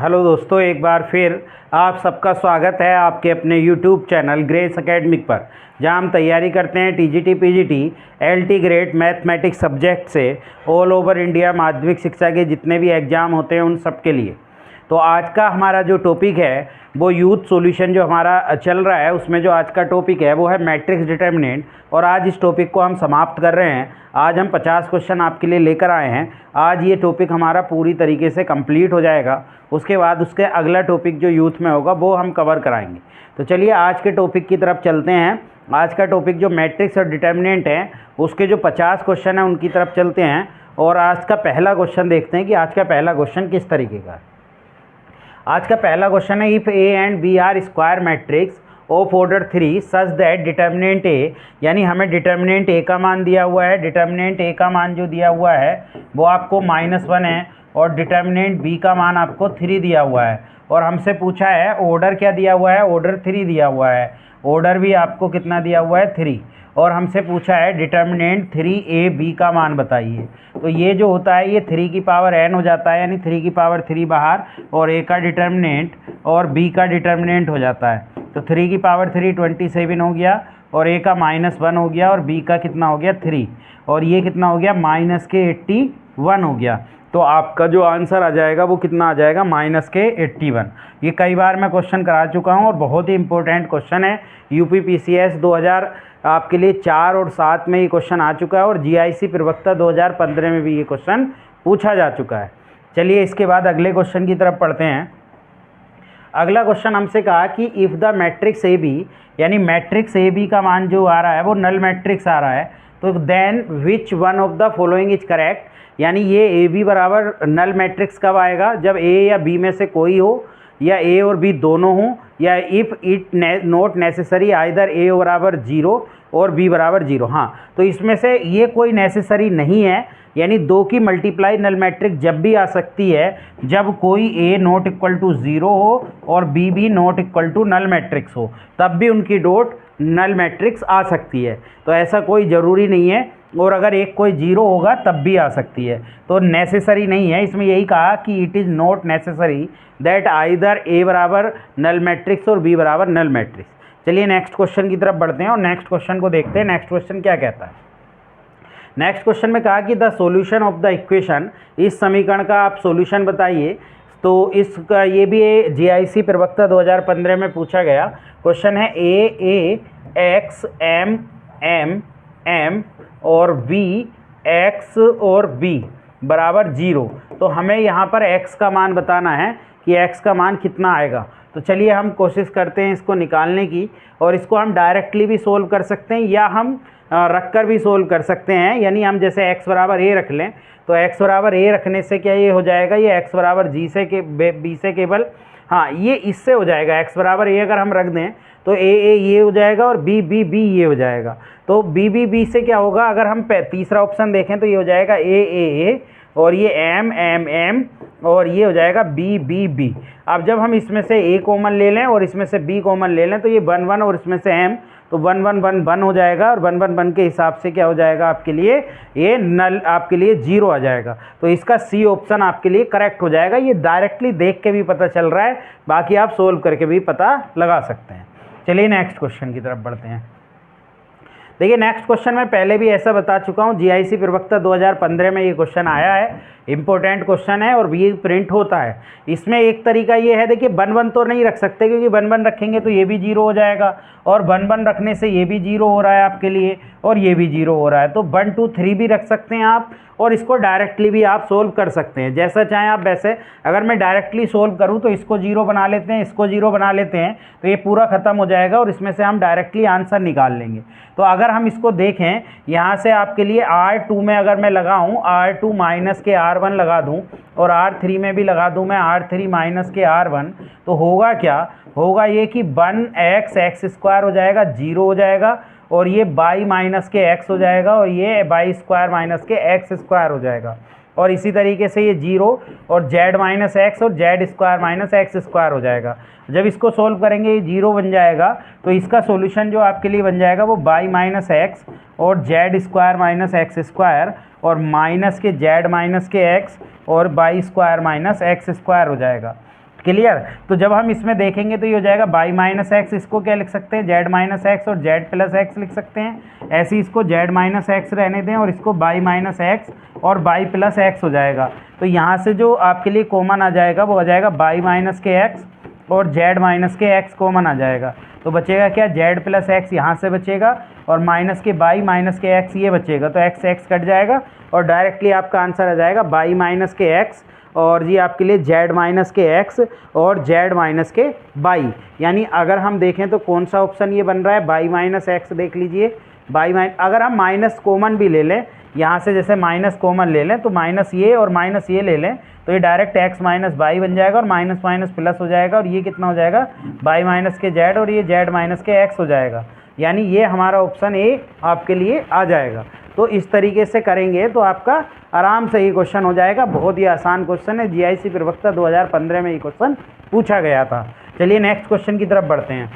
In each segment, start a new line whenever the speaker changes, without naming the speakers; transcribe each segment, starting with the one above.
Hello दोस्तों, एक बार फिर आप सबका स्वागत है आपके अपने यूट्यूब चैनल ग्रेस एकेडमिक पर, जहां हम तैयारी करते हैं TGT PGT LT grade mathematics subject से ऑल ओवर इंडिया माध्यमिक शिक्षा के जितने भी एग्ज़ाम होते हैं उन सब के लिए। तो आज का हमारा जो टॉपिक है वो यूथ सॉल्यूशन जो हमारा चल रहा है, उसमें जो आज का टॉपिक है वो है मैट्रिक्स डिटर्मिनेंट। और आज इस टॉपिक को हम समाप्त कर रहे हैं। आज हम 50 क्वेश्चन आपके लिए लेकर आए हैं। आज ये टॉपिक हमारा पूरी तरीके से कंप्लीट हो जाएगा। उसके बाद उसके अगला टॉपिक जो यूथ में होगा वो हम कवर कराएंगे। तो चलिए आज के टॉपिक की तरफ चलते हैं। आज का टॉपिक जो मैट्रिक्स और डिटर्मिनेंट है उसके जो 50 क्वेश्चन हैं उनकी तरफ चलते हैं। और आज का पहला क्वेश्चन देखते हैं कि आज का पहला क्वेश्चन किस तरीके का है। आज का पहला क्वेश्चन है, if A and B are square matrix of order 3 such that determinant A, यानी हमें डिटर्मिनेंट ए का मान दिया हुआ है। डिटर्मिनेंट ए का मान जो दिया हुआ है वो आपको -1 है और डिटर्मिनेंट बी का मान आपको 3 दिया हुआ है। और हमसे पूछा है ऑर्डर क्या दिया हुआ है, ऑर्डर 3 दिया हुआ है। ऑर्डर भी आपको कितना दिया हुआ है, 3। और हमसे पूछा है डिटर्मिनेंट 3ab का मान बताइए। तो ये जो होता है ये 3 की पावर n हो जाता है, यानी 3 की पावर 3 बाहर और a का डिटर्मिनेंट और b का डिटर्मिनेंट हो जाता है। तो 3 की पावर 3 27 हो गया और a का -1 हो गया और b का कितना हो गया 3 और ये कितना हो गया -81 हो गया। तो आपका जो आंसर आ जाएगा वो कितना आ जाएगा -81। ये कई बार मैं क्वेश्चन करा चुका हूँ और बहुत ही इंपॉर्टेंट क्वेश्चन है। यूपी पीसीएस 2000 आपके लिए 4 और 7 में ये क्वेश्चन आ चुका है और जीआईसी प्रवक्ता 2015 में भी ये क्वेश्चन पूछा जा चुका है। चलिए इसके बाद अगले क्वेश्चन की तरफ पढ़ते हैं। अगला क्वेश्चन हमसे कहा कि if the matrix A B, यानी मैट्रिक्स ए बी का मान जो आ रहा है वो नल मैट्रिक्स आ रहा है, तो then which one of the following is correct. यानी ये ए बी बराबर नल मैट्रिक्स कब आएगा, जब ए या बी में से कोई हो, या ए और बी दोनों हों, या if it not necessary either A बराबर 0 और बी बराबर 0। हाँ, तो इसमें से ये कोई नेसेसरी नहीं है, यानी 2 की मल्टीप्लाई नल मैट्रिक्स जब भी आ सकती है जब कोई ए नॉट इक्वल टू 0 हो और बी भी not equal to null matrix हो, तब भी उनकी डॉट नल मैट्रिक्स आ सकती है। तो ऐसा कोई ज़रूरी नहीं है, और अगर एक कोई 0 होगा तब भी आ सकती है। तो नेसेसरी नहीं है, इसमें यही कहा कि it is not necessary that either A बराबर नल मैट्रिक्स और बी बराबर नल मैट्रिक्स। चलिए नेक्स्ट क्वेश्चन की तरफ बढ़ते हैं और नेक्स्ट क्वेश्चन को देखते हैं। नेक्स्ट क्वेश्चन क्या कहता है। नेक्स्ट क्वेश्चन में कहा कि the solution of the equation, इस समीकरण का आप सॉल्यूशन बताइए। तो इसका ये भी जीआईसी प्रवक्ता 2015 में पूछा गया क्वेश्चन है। ए एक्स एम एम एम और बी एक्स और बी बराबर 0। तो हमें यहाँ पर x का मान बताना है कि x का मान कितना आएगा। तो चलिए हम कोशिश करते हैं इसको निकालने की, और इसको हम डायरेक्टली भी सोल्व कर सकते हैं या हम रख कर भी सोल्व कर सकते हैं। यानी हम जैसे x बराबर a रख लें, तो x बराबर a रखने से क्या ये हो जाएगा, ये x बराबर b से केवल, हाँ ये इससे हो जाएगा। x बराबर a अगर हम रख दें तो a ये हो जाएगा और b ये हो जाएगा। तो b से क्या होगा, अगर हम तीसरा ऑप्शन देखें तो ये हो जाएगा a और ये m और ये हो जाएगा b। अब जब हम इसमें से a कॉमन ले लें और इसमें से b कॉमन ले लें तो ये 1 1 और इसमें से m, तो 1 1 1 1 हो जाएगा और 1 1 1 के हिसाब से क्या हो जाएगा आपके लिए, ये नल आपके लिए 0 आ जाएगा। तो इसका सी ऑप्शन आपके लिए करेक्ट हो जाएगा। ये डायरेक्टली देख के भी पता चल रहा है, बाकी आप सोल्व करके भी पता लगा सकते हैं। चलिए नेक्स्ट क्वेश्चन की तरफ बढ़ते हैं। देखिए नेक्स्ट क्वेश्चन में पहले भी ऐसा बता चुका हूँ, जीआईसी प्रवक्ता 2015 में ये क्वेश्चन आया है। इंपॉर्टेंट क्वेश्चन है और ये प्रिंट होता है। इसमें एक तरीका ये है, देखिए 1 1 तो नहीं रख सकते क्योंकि 1 1 रखेंगे तो ये भी 0 हो जाएगा, और 1 1 रखने से ये भी 0 हो रहा है आपके लिए और ये भी 0 हो रहा है। तो 1 2 3 भी रख सकते हैं आप, और इसको डायरेक्टली भी आप सोल्व कर सकते हैं, जैसा चाहें आप वैसे। अगर मैं डायरेक्टली सोल्व करूं तो इसको 0 बना लेते हैं, इसको 0 बना लेते हैं, तो ये पूरा ख़त्म हो जाएगा और इसमें से हम डायरेक्टली आंसर निकाल लेंगे। तो अगर हम इसको देखें यहाँ से आपके लिए R2 में अगर मैं लगाऊं, R2 माइनस के R1 लगा दूं और R3 में भी लगा दूं मैं R3 माइनस के R1, तो होगा क्या, होगा ये कि 1x x² हो जाएगा, 0 हो जाएगा, और ये y माइनस के x हो जाएगा और ये y² माइनस के x² हो जाएगा। और इसी तरीके से ये 0 और z माइनस एक्स और z² माइनस x² हो जाएगा। जब इसको सोल्व करेंगे ये 0 बन जाएगा, तो इसका सॉल्यूशन जो आपके लिए बन जाएगा वो y माइनस एक्स और z² माइनस x² और माइनस के z माइनस के x और y² माइनस x² हो जाएगा। क्लियर। तो जब हम इसमें देखेंगे तो ये हो जाएगा बाई माइनस एक्स, इसको क्या लिख सकते हैं जेड माइनस एक्स और जेड प्लस एक्स लिख सकते हैं। ऐसे इसको जेड माइनस एक्स रहने दें और इसको बाई माइनस एक्स और बाई प्लस एक्स हो जाएगा। तो यहाँ से जो आपके लिए कॉमन आ जाएगा वो आ जाएगा बाई माइनस के एक्स और जेड माइनस के एक्स कॉमन आ जाएगा। तो बचेगा क्या जेड प्लस एक्स यहाँ से बचेगा और माइनस के बाई माइनस के एक्स ये बचेगा। तो एक्स एक्स कट जाएगा और डायरेक्टली आपका आंसर आ जाएगा बाई माइनस के एक्स और ये आपके लिए जेड माइनस के एक्स और जेड माइनस के बाई। यानी अगर हम देखें तो कौन सा ऑप्शन ये बन रहा है बाई माइनस एक्स, देख लीजिए बाई माइनस। अगर हम माइनस कॉमन भी ले लें यहाँ से, जैसे माइनस कॉमन ले लें तो माइनस ये और माइनस ये ले लें तो ये डायरेक्ट एक्स माइनस बाई बन जाएगा और माइनस माइनस प्लस हो जाएगा और ये कितना हो जाएगा बाई माइनस के जेड और ये जेड माइनस के एक्स हो जाएगा। यानी ये हमारा ऑप्शन ए आपके लिए आ जाएगा। तो इस तरीके से करेंगे तो आपका आराम से ये क्वेश्चन हो जाएगा। बहुत ही आसान क्वेश्चन है, जीआईसी प्रवक्ता 2015 में ये क्वेश्चन पूछा गया था। चलिए नेक्स्ट क्वेश्चन की तरफ बढ़ते हैं।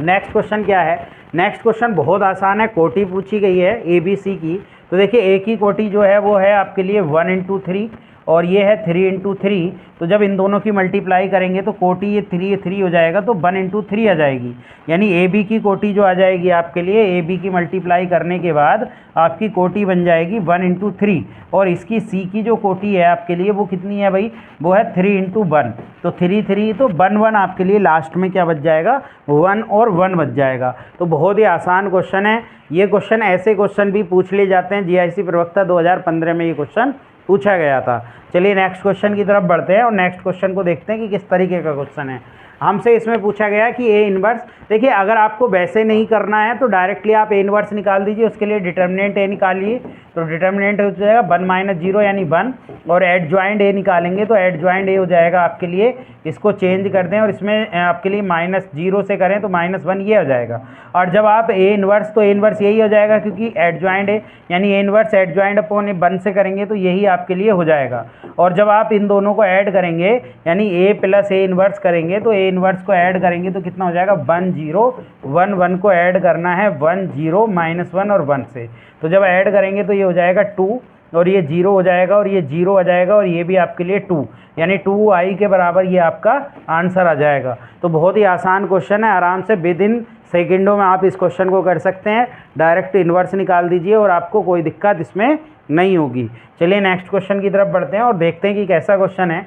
नेक्स्ट क्वेश्चन क्या है? नेक्स्ट क्वेश्चन बहुत आसान है, कोटि पूछी गई है ABC की। तो देखिए एक ही कोटि जो है वो है आपके लिए 1 इंटू 3 और ये है 3 इंटू 3। तो जब इन दोनों की मल्टीप्लाई करेंगे तो कोटि ये 3 हो जाएगा तो 1 इंटू 3 आ जाएगी। यानी AB की कोटि जो आ जाएगी आपके लिए AB की मल्टीप्लाई करने के बाद आपकी कोटि बन जाएगी 1 इंटू 3 और इसकी C की जो कोटि है आपके लिए वो कितनी है भाई, वो है 3 इंटू 1। तो 3 तो 1 आपके लिए लास्ट में क्या बच जाएगा 1 और 1 बच जाएगा। तो बहुत ही आसान क्वेश्चन है ये। क्वेश्चन ऐसे क्वेश्चन भी पूछ लिए जाते हैं, जीआईसी प्रवक्ता 2015 में ये क्वेश्चन पूछा गया था। चलिए नेक्स्ट क्वेश्चन की तरफ बढ़ते हैं और नेक्स्ट क्वेश्चन को देखते हैं कि किस तरीके का क्वेश्चन है। हमसे इसमें पूछा गया कि ए इन्वर्स, देखिए अगर आपको वैसे नहीं करना है तो डायरेक्टली आप ए इन्वर्स निकाल दीजिए। उसके लिए डिटर्मिनेंट ए निकालिए तो डिटर्मिनेंट हो जाएगा 1 माइनस 0 यानी 1 और एडजॉइंट ए निकालेंगे तो एडजॉइंट ए हो जाएगा आपके लिए, इसको चेंज कर दें और इसमें आपके लिए -0 से करें तो -1 ये हो जाएगा। और जब आप ए इन्वर्स तो ए इन्वर्स यही हो जाएगा क्योंकि एडजॉइंट ए यानी ए इन्वर्स एडजॉइंट अपॉन 1 से करेंगे तो यही आपके लिए हो जाएगा। और जब आप इन दोनों को ऐड करेंगे यानी ए प्लस ए इन्वर्स करेंगे तो ए इन्वर्स को ऐड करेंगे तो कितना हो जाएगा 1 0 1 1 को ऐड करना है 1 0 -1 और 1 से। तो जब ऐड करेंगे तो ये हो जाएगा 2 और ये 0 हो जाएगा और ये 0 आ जाएगा और ये भी आपके लिए 2 यानी 2i के बराबर ये आपका आंसर आ जाएगा। तो बहुत ही आसान क्वेश्चन है, आराम से विद इन सेकेंडों में आप इस क्वेश्चन को कर सकते हैं। डायरेक्ट इन्वर्स निकाल दीजिए और आपको कोई दिक्कत इसमें नहीं होगी। चलिए नेक्स्ट क्वेश्चन की तरफ बढ़ते हैं और देखते हैं कि कैसा क्वेश्चन है।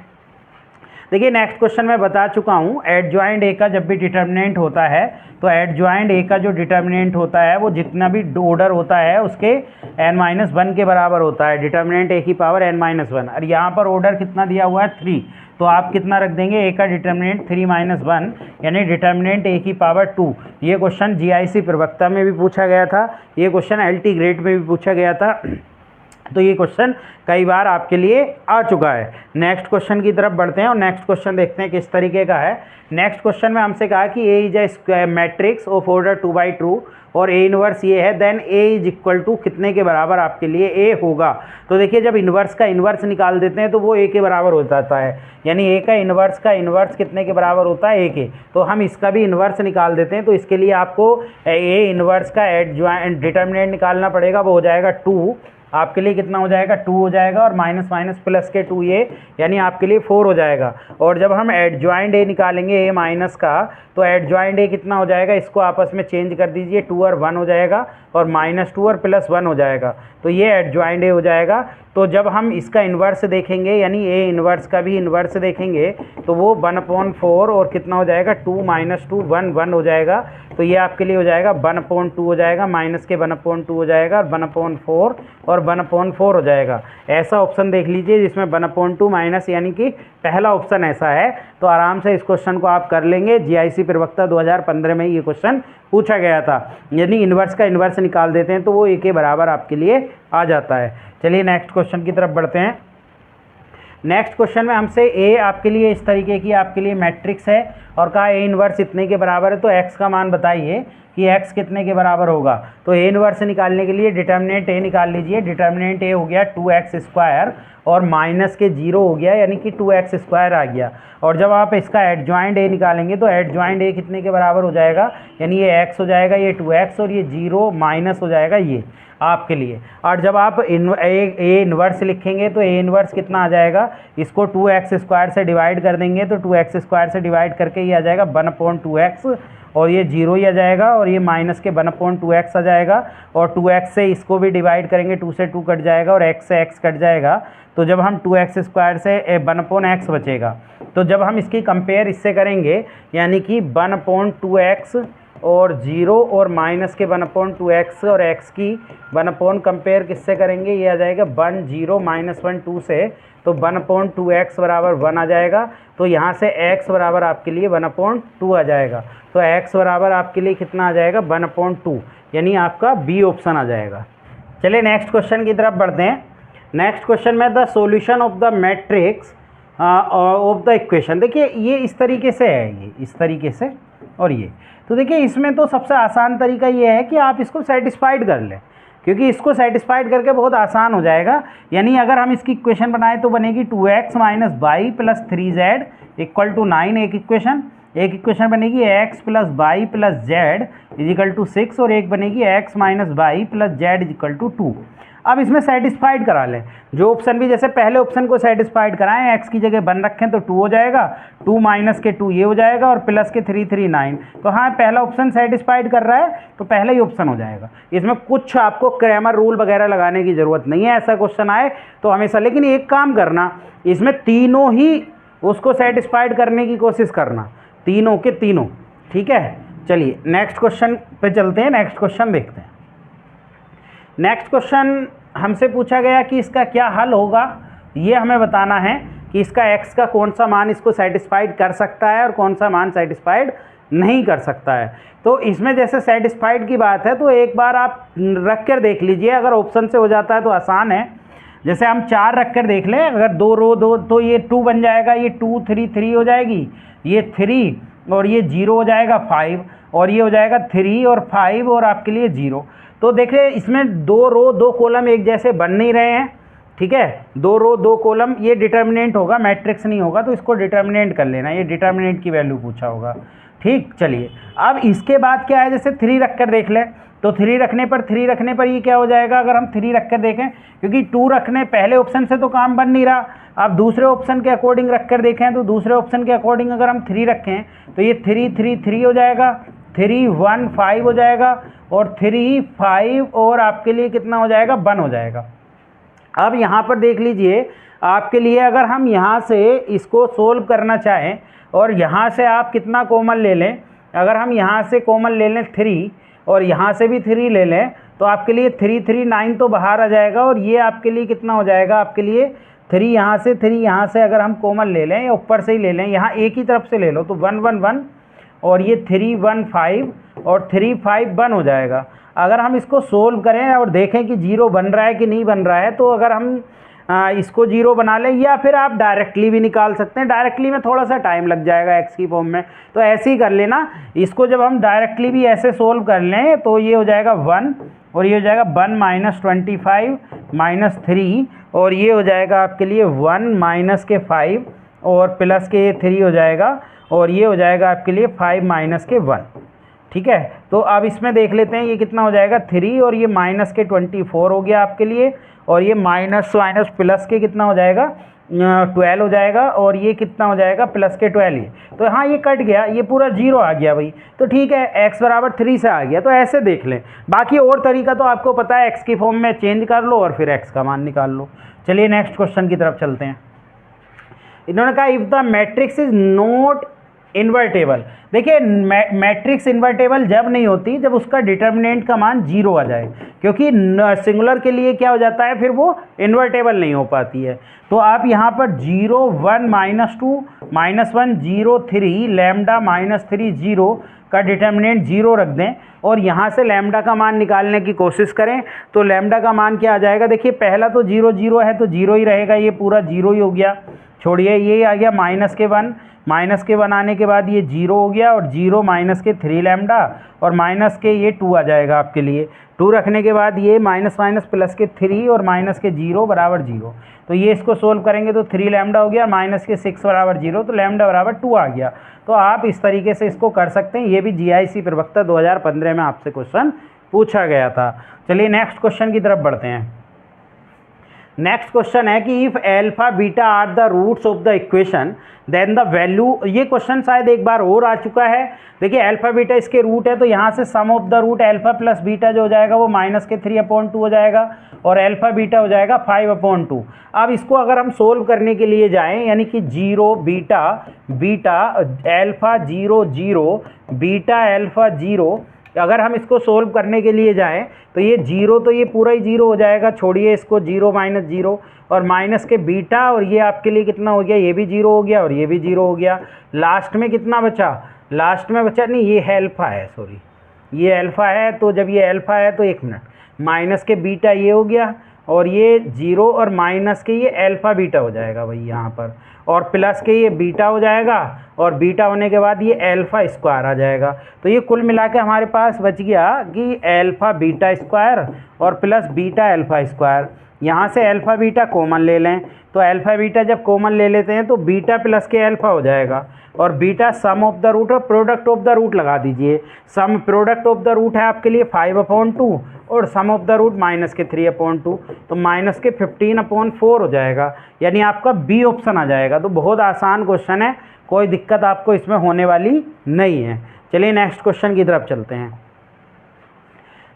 देखिए नेक्स्ट क्वेश्चन मैं बता चुका हूँ, एडजॉइंट ए का जब भी डिटर्मिनेंट होता है तो एडजॉइंट ए का जो डिटर्मिनेंट होता है वो जितना भी ऑर्डर होता है उसके n-1 के बराबर होता है। डिटर्मिनेंट ए की पावर n-1 और यहाँ पर ऑर्डर कितना दिया हुआ है 3, तो आप कितना रख देंगे ए का डिटर्मिनेंट 3-1 यानी डिटर्मिनेंट ए की पावर 2। ये क्वेश्चन जीआईसी प्रवक्ता में भी पूछा गया था, ये क्वेश्चन LT ग्रेड में भी पूछा गया था। तो ये क्वेश्चन कई बार आपके लिए आ चुका है। नेक्स्ट क्वेश्चन की तरफ बढ़ते हैं और नेक्स्ट क्वेश्चन देखते हैं किस तरीके का है। नेक्स्ट क्वेश्चन में हमसे कहा कि A is a matrix of order 2 by 2 और ए इनवर्स ये है, then A is equal to कितने के बराबर आपके लिए ए होगा। तो देखिए जब इन्वर्स का इन्वर्स निकाल देते हैं तो वो ए के बराबर हो जाता है, यानी ए का इन्वर्स कितने के बराबर होता है ए के। तो हम इसका भी इन्वर्स निकाल देते हैं, तो इसके लिए आपको ए इन्वर्स का एडजॉइंट डिटर्मिनेंट निकालना पड़ेगा, वो हो जाएगा 2। आपके लिए कितना हो जाएगा 2 हो जाएगा और माइनस माइनस प्लस के 2 ये यानी आपके लिए 4 हो जाएगा। और जब हम एडजॉइंट ए निकालेंगे ए माइनस का तो एडजॉइंट ए कितना हो जाएगा, इसको आपस में चेंज कर दीजिए, 2 और 1 हो जाएगा और -2 और +1 हो जाएगा। तो ये एडजॉइंट ए हो जाएगा। तो जब हम इसका इन्वर्स देखेंगे यानी ए इन्वर्स का भी इन्वर्स देखेंगे तो वो 1/4 और कितना हो जाएगा 2 - 2 1 1 हो जाएगा। तो ये आपके लिए हो जाएगा 1/2 हो जाएगा, माइनस के 1/2 हो जाएगा और 1/4 और 1/4 हो जाएगा। ऐसा ऑप्शन देख लीजिए जिसमें 1/2 माइनस यानी कि पहला ऑप्शन ऐसा है। तो आराम से इस क्वेश्चन को आप कर लेंगे। जीआईसी प्रवक्ता 2015 में ये क्वेश्चन पूछा गया था, यानी इन्वर्स का इन्वर्स निकाल देते हैं तो वो ए के बराबर आपके लिए आ जाता है। चलिए नेक्स्ट क्वेश्चन की तरफ बढ़ते हैं। नेक्स्ट क्वेश्चन में हमसे ए आपके लिए इस तरीके की आपके लिए मैट्रिक्स है और कहा ए इन्वर्स इतने के बराबर है, तो एक्स का मान बताइए। कि x कितने के बराबर होगा। तो a इनवर्स निकालने के लिए डिटर्मिनेंट a निकाल लीजिए। डिटर्मिनेंट a हो गया 2x² और माइनस के 0 हो गया, यानी कि 2x² आ गया। और जब आप इसका एडजॉइंट a निकालेंगे तो एडजॉइंट a कितने के बराबर हो जाएगा, यानी ये x हो जाएगा, ये 2x और ये 0 माइनस हो जाएगा ये आपके लिए। और जब आप a इनवर्स लिखेंगे तो a इनवर्स कितना आ जाएगा, इसको 2x² से डिवाइड कर देंगे तो 2x² से डिवाइड करके ये आ जाएगा 1/2x और ये 0 ही आ जाएगा और ये माइनस के 1/2x आ जाएगा। और 2x से इसको भी डिवाइड करेंगे, 2 से 2 कट जाएगा और x से x कट जाएगा। तो जब हम 2x² से 1/x बचेगा, तो जब हम इसकी कंपेयर इससे करेंगे, यानी कि 1/2x और 0 और माइनस के 1/2x और x की 1 कंपेयर किससे करेंगे, ये आ जाएगा 1 0 माइनस 1 2 से, तो 1/2x बराबर 1 आ जाएगा। तो यहाँ से x बराबर आपके लिए 1/2 आ जाएगा। तो x बराबर आपके लिए कितना आ जाएगा, 1/2, यानी आपका बी ऑप्शन आ जाएगा। चलिए नेक्स्ट क्वेश्चन की तरफ बढ़ते हैं। नेक्स्ट क्वेश्चन में the solution of the matrix of the equation. देखिए ये इस तरीके से है, ये इस तरीके से और ये, तो देखिए इसमें तो सबसे आसान तरीका ये है कि आप इसको सेटिस्फाइड कर लें, क्योंकि इसको सेटिस्फाइड करके बहुत आसान हो जाएगा। यानी अगर हम इसकी इक्वेशन बनाएं तो बनेगी 2x - y + 3z = 9 एक इक्वेशन बनेगी x + y + z = 6 और एक बनेगी x - y + z = 2। अब इसमें सेटिस्फाइड करा लें, जो ऑप्शन भी जैसे पहले ऑप्शन को सेटिस्फाइड कराएं, x की जगह 1 रखें तो 2 हो जाएगा, 2 माइनस के 2 ये हो जाएगा और प्लस के 3 3 9। तो हाँ पहला ऑप्शन सेटिस्फाइड कर रहा है तो पहला ही ऑप्शन हो जाएगा। इसमें कुछ आपको क्रैमर रूल वगैरह लगाने की ज़रूरत नहीं है, ऐसा क्वेश्चन आए तो हमेशा। लेकिन एक काम करना, इसमें तीनों ही उसको सेटिस्फाइड करने की कोशिश करना, तीनों के तीनों, ठीक है। चलिए नेक्स्ट क्वेश्चन पे चलते हैं, नेक्स्ट क्वेश्चन देखते हैं। नेक्स्ट क्वेश्चन हमसे पूछा गया कि इसका क्या हल होगा, ये हमें बताना है कि इसका x का कौन सा मान इसको सेटिस्फाइड कर सकता है और कौन सा मान सेटिस्फाइड नहीं कर सकता है। तो इसमें जैसे सेटिस्फाइड की बात है तो एक बार आप रख कर देख लीजिए, अगर ऑप्शन से हो जाता है तो आसान है। जैसे हम 4 रख कर देख लें, अगर 2 रो 2 तो ये 2 बन जाएगा, ये 2 3 3 हो जाएगी, ये 3 और ये 0 हो जाएगा 5 और ये हो जाएगा 3 और 5 और आपके लिए 0। तो देखिए इसमें 2 रो 2 कॉलम एक जैसे बन नहीं रहे हैं, ठीक है। 2 रो 2 कॉलम, ये डिटर्मिनेंट होगा, मैट्रिक्स नहीं होगा, तो इसको डिटर्मिनेंट कर लेना, ये डिटर्मिनेंट की वैल्यू पूछा होगा, ठीक। चलिए अब इसके बाद क्या है, जैसे 3 रख कर देख लें, तो 3 रखने पर ये क्या हो जाएगा, अगर हम 3 रख कर देखें, क्योंकि 2 रखने पहले ऑप्शन से तो काम बन नहीं रहा, अब दूसरे ऑप्शन के अकॉर्डिंग रख कर देखें, तो दूसरे ऑप्शन के अकॉर्डिंग अगर हम 3 रखें तो ये 3 3 3 हो जाएगा, 3 1 5 हो जाएगा और 3 5 और आपके लिए कितना हो जाएगा, 1 हो जाएगा। अब यहाँ पर देख लीजिए आपके लिए, अगर हम यहाँ से इसको सोल्व करना चाहें और यहाँ से आप कितना कॉमन ले लें, अगर हम यहाँ से कॉमन ले लें 3 और यहाँ से भी 3 ले लें, तो आपके लिए 3 3 9 तो बाहर आ जाएगा और ये आपके लिए कितना हो जाएगा, आपके लिए 3 यहाँ से अगर हम कॉमन ले लें या ऊपर से ही ले लें, यहाँ एक ही तरफ से ले लो तो 1 1 1 और ये 3 1 5 और 3 5 1 हो जाएगा। अगर हम इसको सोल्व करें और देखें कि 0 बन रहा है कि नहीं बन रहा है, तो अगर हम इसको 0 बना लें, या फिर आप डायरेक्टली भी निकाल सकते हैं। डायरेक्टली में थोड़ा सा टाइम लग जाएगा x की फॉर्म में, तो ऐसे ही कर लेना। इसको जब हम डायरेक्टली भी ऐसे सोल्व कर लें तो ये हो जाएगा 1 और ये हो जाएगा 1 - 25 - 3 और ये हो जाएगा आपके लिए 1 माइनस के 5 और प्लस के 3 हो जाएगा और ये हो जाएगा आपके लिए 5 माइनस के 1, ठीक है। तो अब इसमें देख लेते हैं ये कितना हो जाएगा, 3 और ये माइनस के 24 हो गया आपके लिए, और ये माइनस प्लस के कितना हो जाएगा, 12 हो जाएगा और ये कितना हो जाएगा, प्लस के 12 ये। तो हाँ ये कट गया, ये पूरा 0 आ गया भाई, तो ठीक है x बराबर 3 से आ गया। तो ऐसे देख लें, बाकी और तरीका तो आपको पता है, x की फॉर्म में चेंज कर लो और फिर x का मान निकाल लो। चलिए नेक्स्ट क्वेश्चन की तरफ चलते हैं। इन्होंने कहा if the matrix is not invertible. देखिए मैट्रिक्स इन्वर्टेबल जब नहीं होती जब उसका डिटर्मिनेंट का मान 0 आ जाए, क्योंकि सिंगुलर के लिए क्या हो जाता है, फिर वो इन्वर्टेबल नहीं हो पाती है। तो आप यहाँ पर 0 1 -2 -1 0 3 लैम्डा -3 0 का डिटर्मिनेंट 0 रख दें और यहाँ से लैम्डा का मान निकालने की कोशिश करें तो लैम्डा का मान क्या आ जाएगा। देखिए पहला तो 0 0 है तो 0 ही रहेगा, ये पूरा 0 ही हो गया। छोड़िए ये आ गया -1 आने के बाद ये 0 हो गया और 0 - 3 लैम्डा और ये 2 आ जाएगा आपके लिए। 2 रखने के बाद ये -+3 और -0 बराबर 0। तो ये इसको सोल्व करेंगे तो 3 लैम्डा हो गया, -6 बराबर 0 तो लैम्डा बराबर 2 आ गया। तो आप इस तरीके से इसको कर सकते हैं। ये भी GIC प्रवक्ता 2015 में आपसे क्वेश्चन पूछा गया था। चलिए नेक्स्ट क्वेश्चन की तरफ बढ़ते हैं। नेक्स्ट क्वेश्चन है कि if alpha beta are the roots of the equation then the value, ये क्वेश्चन शायद एक बार और आ चुका है। देखिए अल्फा बीटा इसके रूट है तो यहाँ से sum of the root alpha plus beta जो हो जाएगा वो -3/2 हो जाएगा और अल्फा बीटा हो जाएगा 5/2। अब इसको अगर हम सोल्व करने के लिए जाएं यानी कि 0 बीटा अल्फा 0 0 बीटा अल्फा 0, अगर हम इसको सोल्व करने के लिए जाएं तो ये 0 तो ये पूरा ही 0 हो जाएगा। छोड़िए इसको 0 - 0 और माइनस के बीटा और ये आपके लिए कितना हो गया, ये भी 0 हो गया और ये भी 0 हो गया। लास्ट में कितना बचा, लास्ट में बचा नहीं, ये अल्फा है, सॉरी ये अल्फा है। तो जब ये अल्फा है तो एक मिनट, माइनस के बीटा ये हो गया और ये 0 और माइनस के ये अल्फा बीटा हो जाएगा भाई यहाँ पर, और प्लस के ये बीटा हो जाएगा और बीटा होने के बाद ये अल्फा स्क्वायर आ जाएगा। तो ये कुल मिला के हमारे पास बच गया कि अल्फा बीटा स्क्वायर और प्लस बीटा अल्फा स्क्वायर। यहाँ से अल्फा बीटा कॉमन ले लें तो अल्फा बीटा जब कॉमन ले लेते हैं तो बीटा प्लस के अल्फा हो जाएगा और beta sum of the root और प्रोडक्ट ऑफ द रूट लगा दीजिए। Sum product of the root है आपके लिए 5/2 और सम ऑफ द रूट -3/2 तो -15/4 हो जाएगा, यानी आपका बी ऑप्शन आ जाएगा। तो बहुत आसान क्वेश्चन है, कोई दिक्कत आपको इसमें होने वाली नहीं है। चलिए नेक्स्ट क्वेश्चन की तरफ चलते हैं।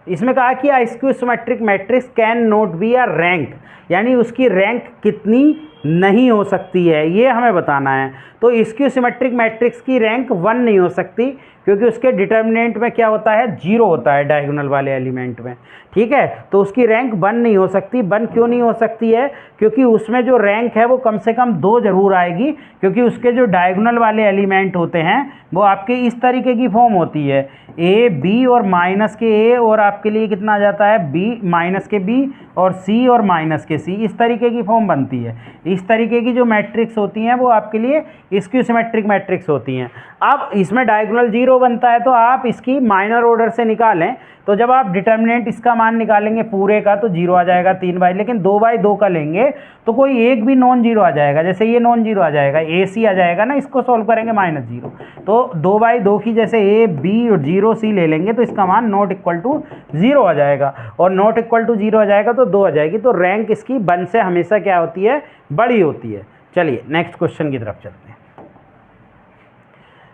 इसमें कहा कि skew symmetric matrix can not be a rank, यानी उसकी रैंक कितनी नहीं हो सकती है ये हमें बताना है। तो स्क्यू सिमेट्रिक मैट्रिक्स की रैंक 1 नहीं हो सकती क्योंकि उसके डिटर्मिनेंट में क्या होता है, 0 होता है डायगोनल वाले एलिमेंट में, ठीक है। तो उसकी रैंक 1 नहीं हो सकती। 1 क्यों नहीं हो सकती है, क्योंकि उसमें जो रैंक है वो कम से कम 2 जरूर आएगी, क्योंकि उसके जो डायगोनल वाले एलिमेंट होते हैं वो आपके इस तरीके की फॉर्म होती है, A B और माइनस के A और आपके लिए कितना आ जाता है B माइनस के B और C और माइनस के C, इस तरीके की फॉर्म बनती है। इस तरीके की जो मैट्रिक्स होती हैं वो आपके लिए स्क्यू सिमेट्रिक मैट्रिक्स होती हैं। अब इसमें डायगोनल 0 बनता है तो आप इसकी माइनर ऑर्डर से निकालें तो जब आप डिटर्मिनेंट इसका मान निकालेंगे पूरे का तो 0 आ जाएगा 3/, लेकिन 2/2 का लेंगे तो कोई एक भी नॉन 0 आ जाएगा, जैसे ये नॉन 0 आ जाएगा, AC आ जाएगा ना, इसको सॉल्व करेंगे -0। तो 2/2 की जैसे A B और 0 C ले लेंगे तो इसका मान ≠ 0 आ जाएगा और ≠ 0 आ जाएगा तो 2 आ जाएगी। तो रैंक इसकी 1 से हमेशा क्या होती है, बड़ी होती है। चलिए नेक्स्ट क्वेश्चन की तरफ चलते हैं।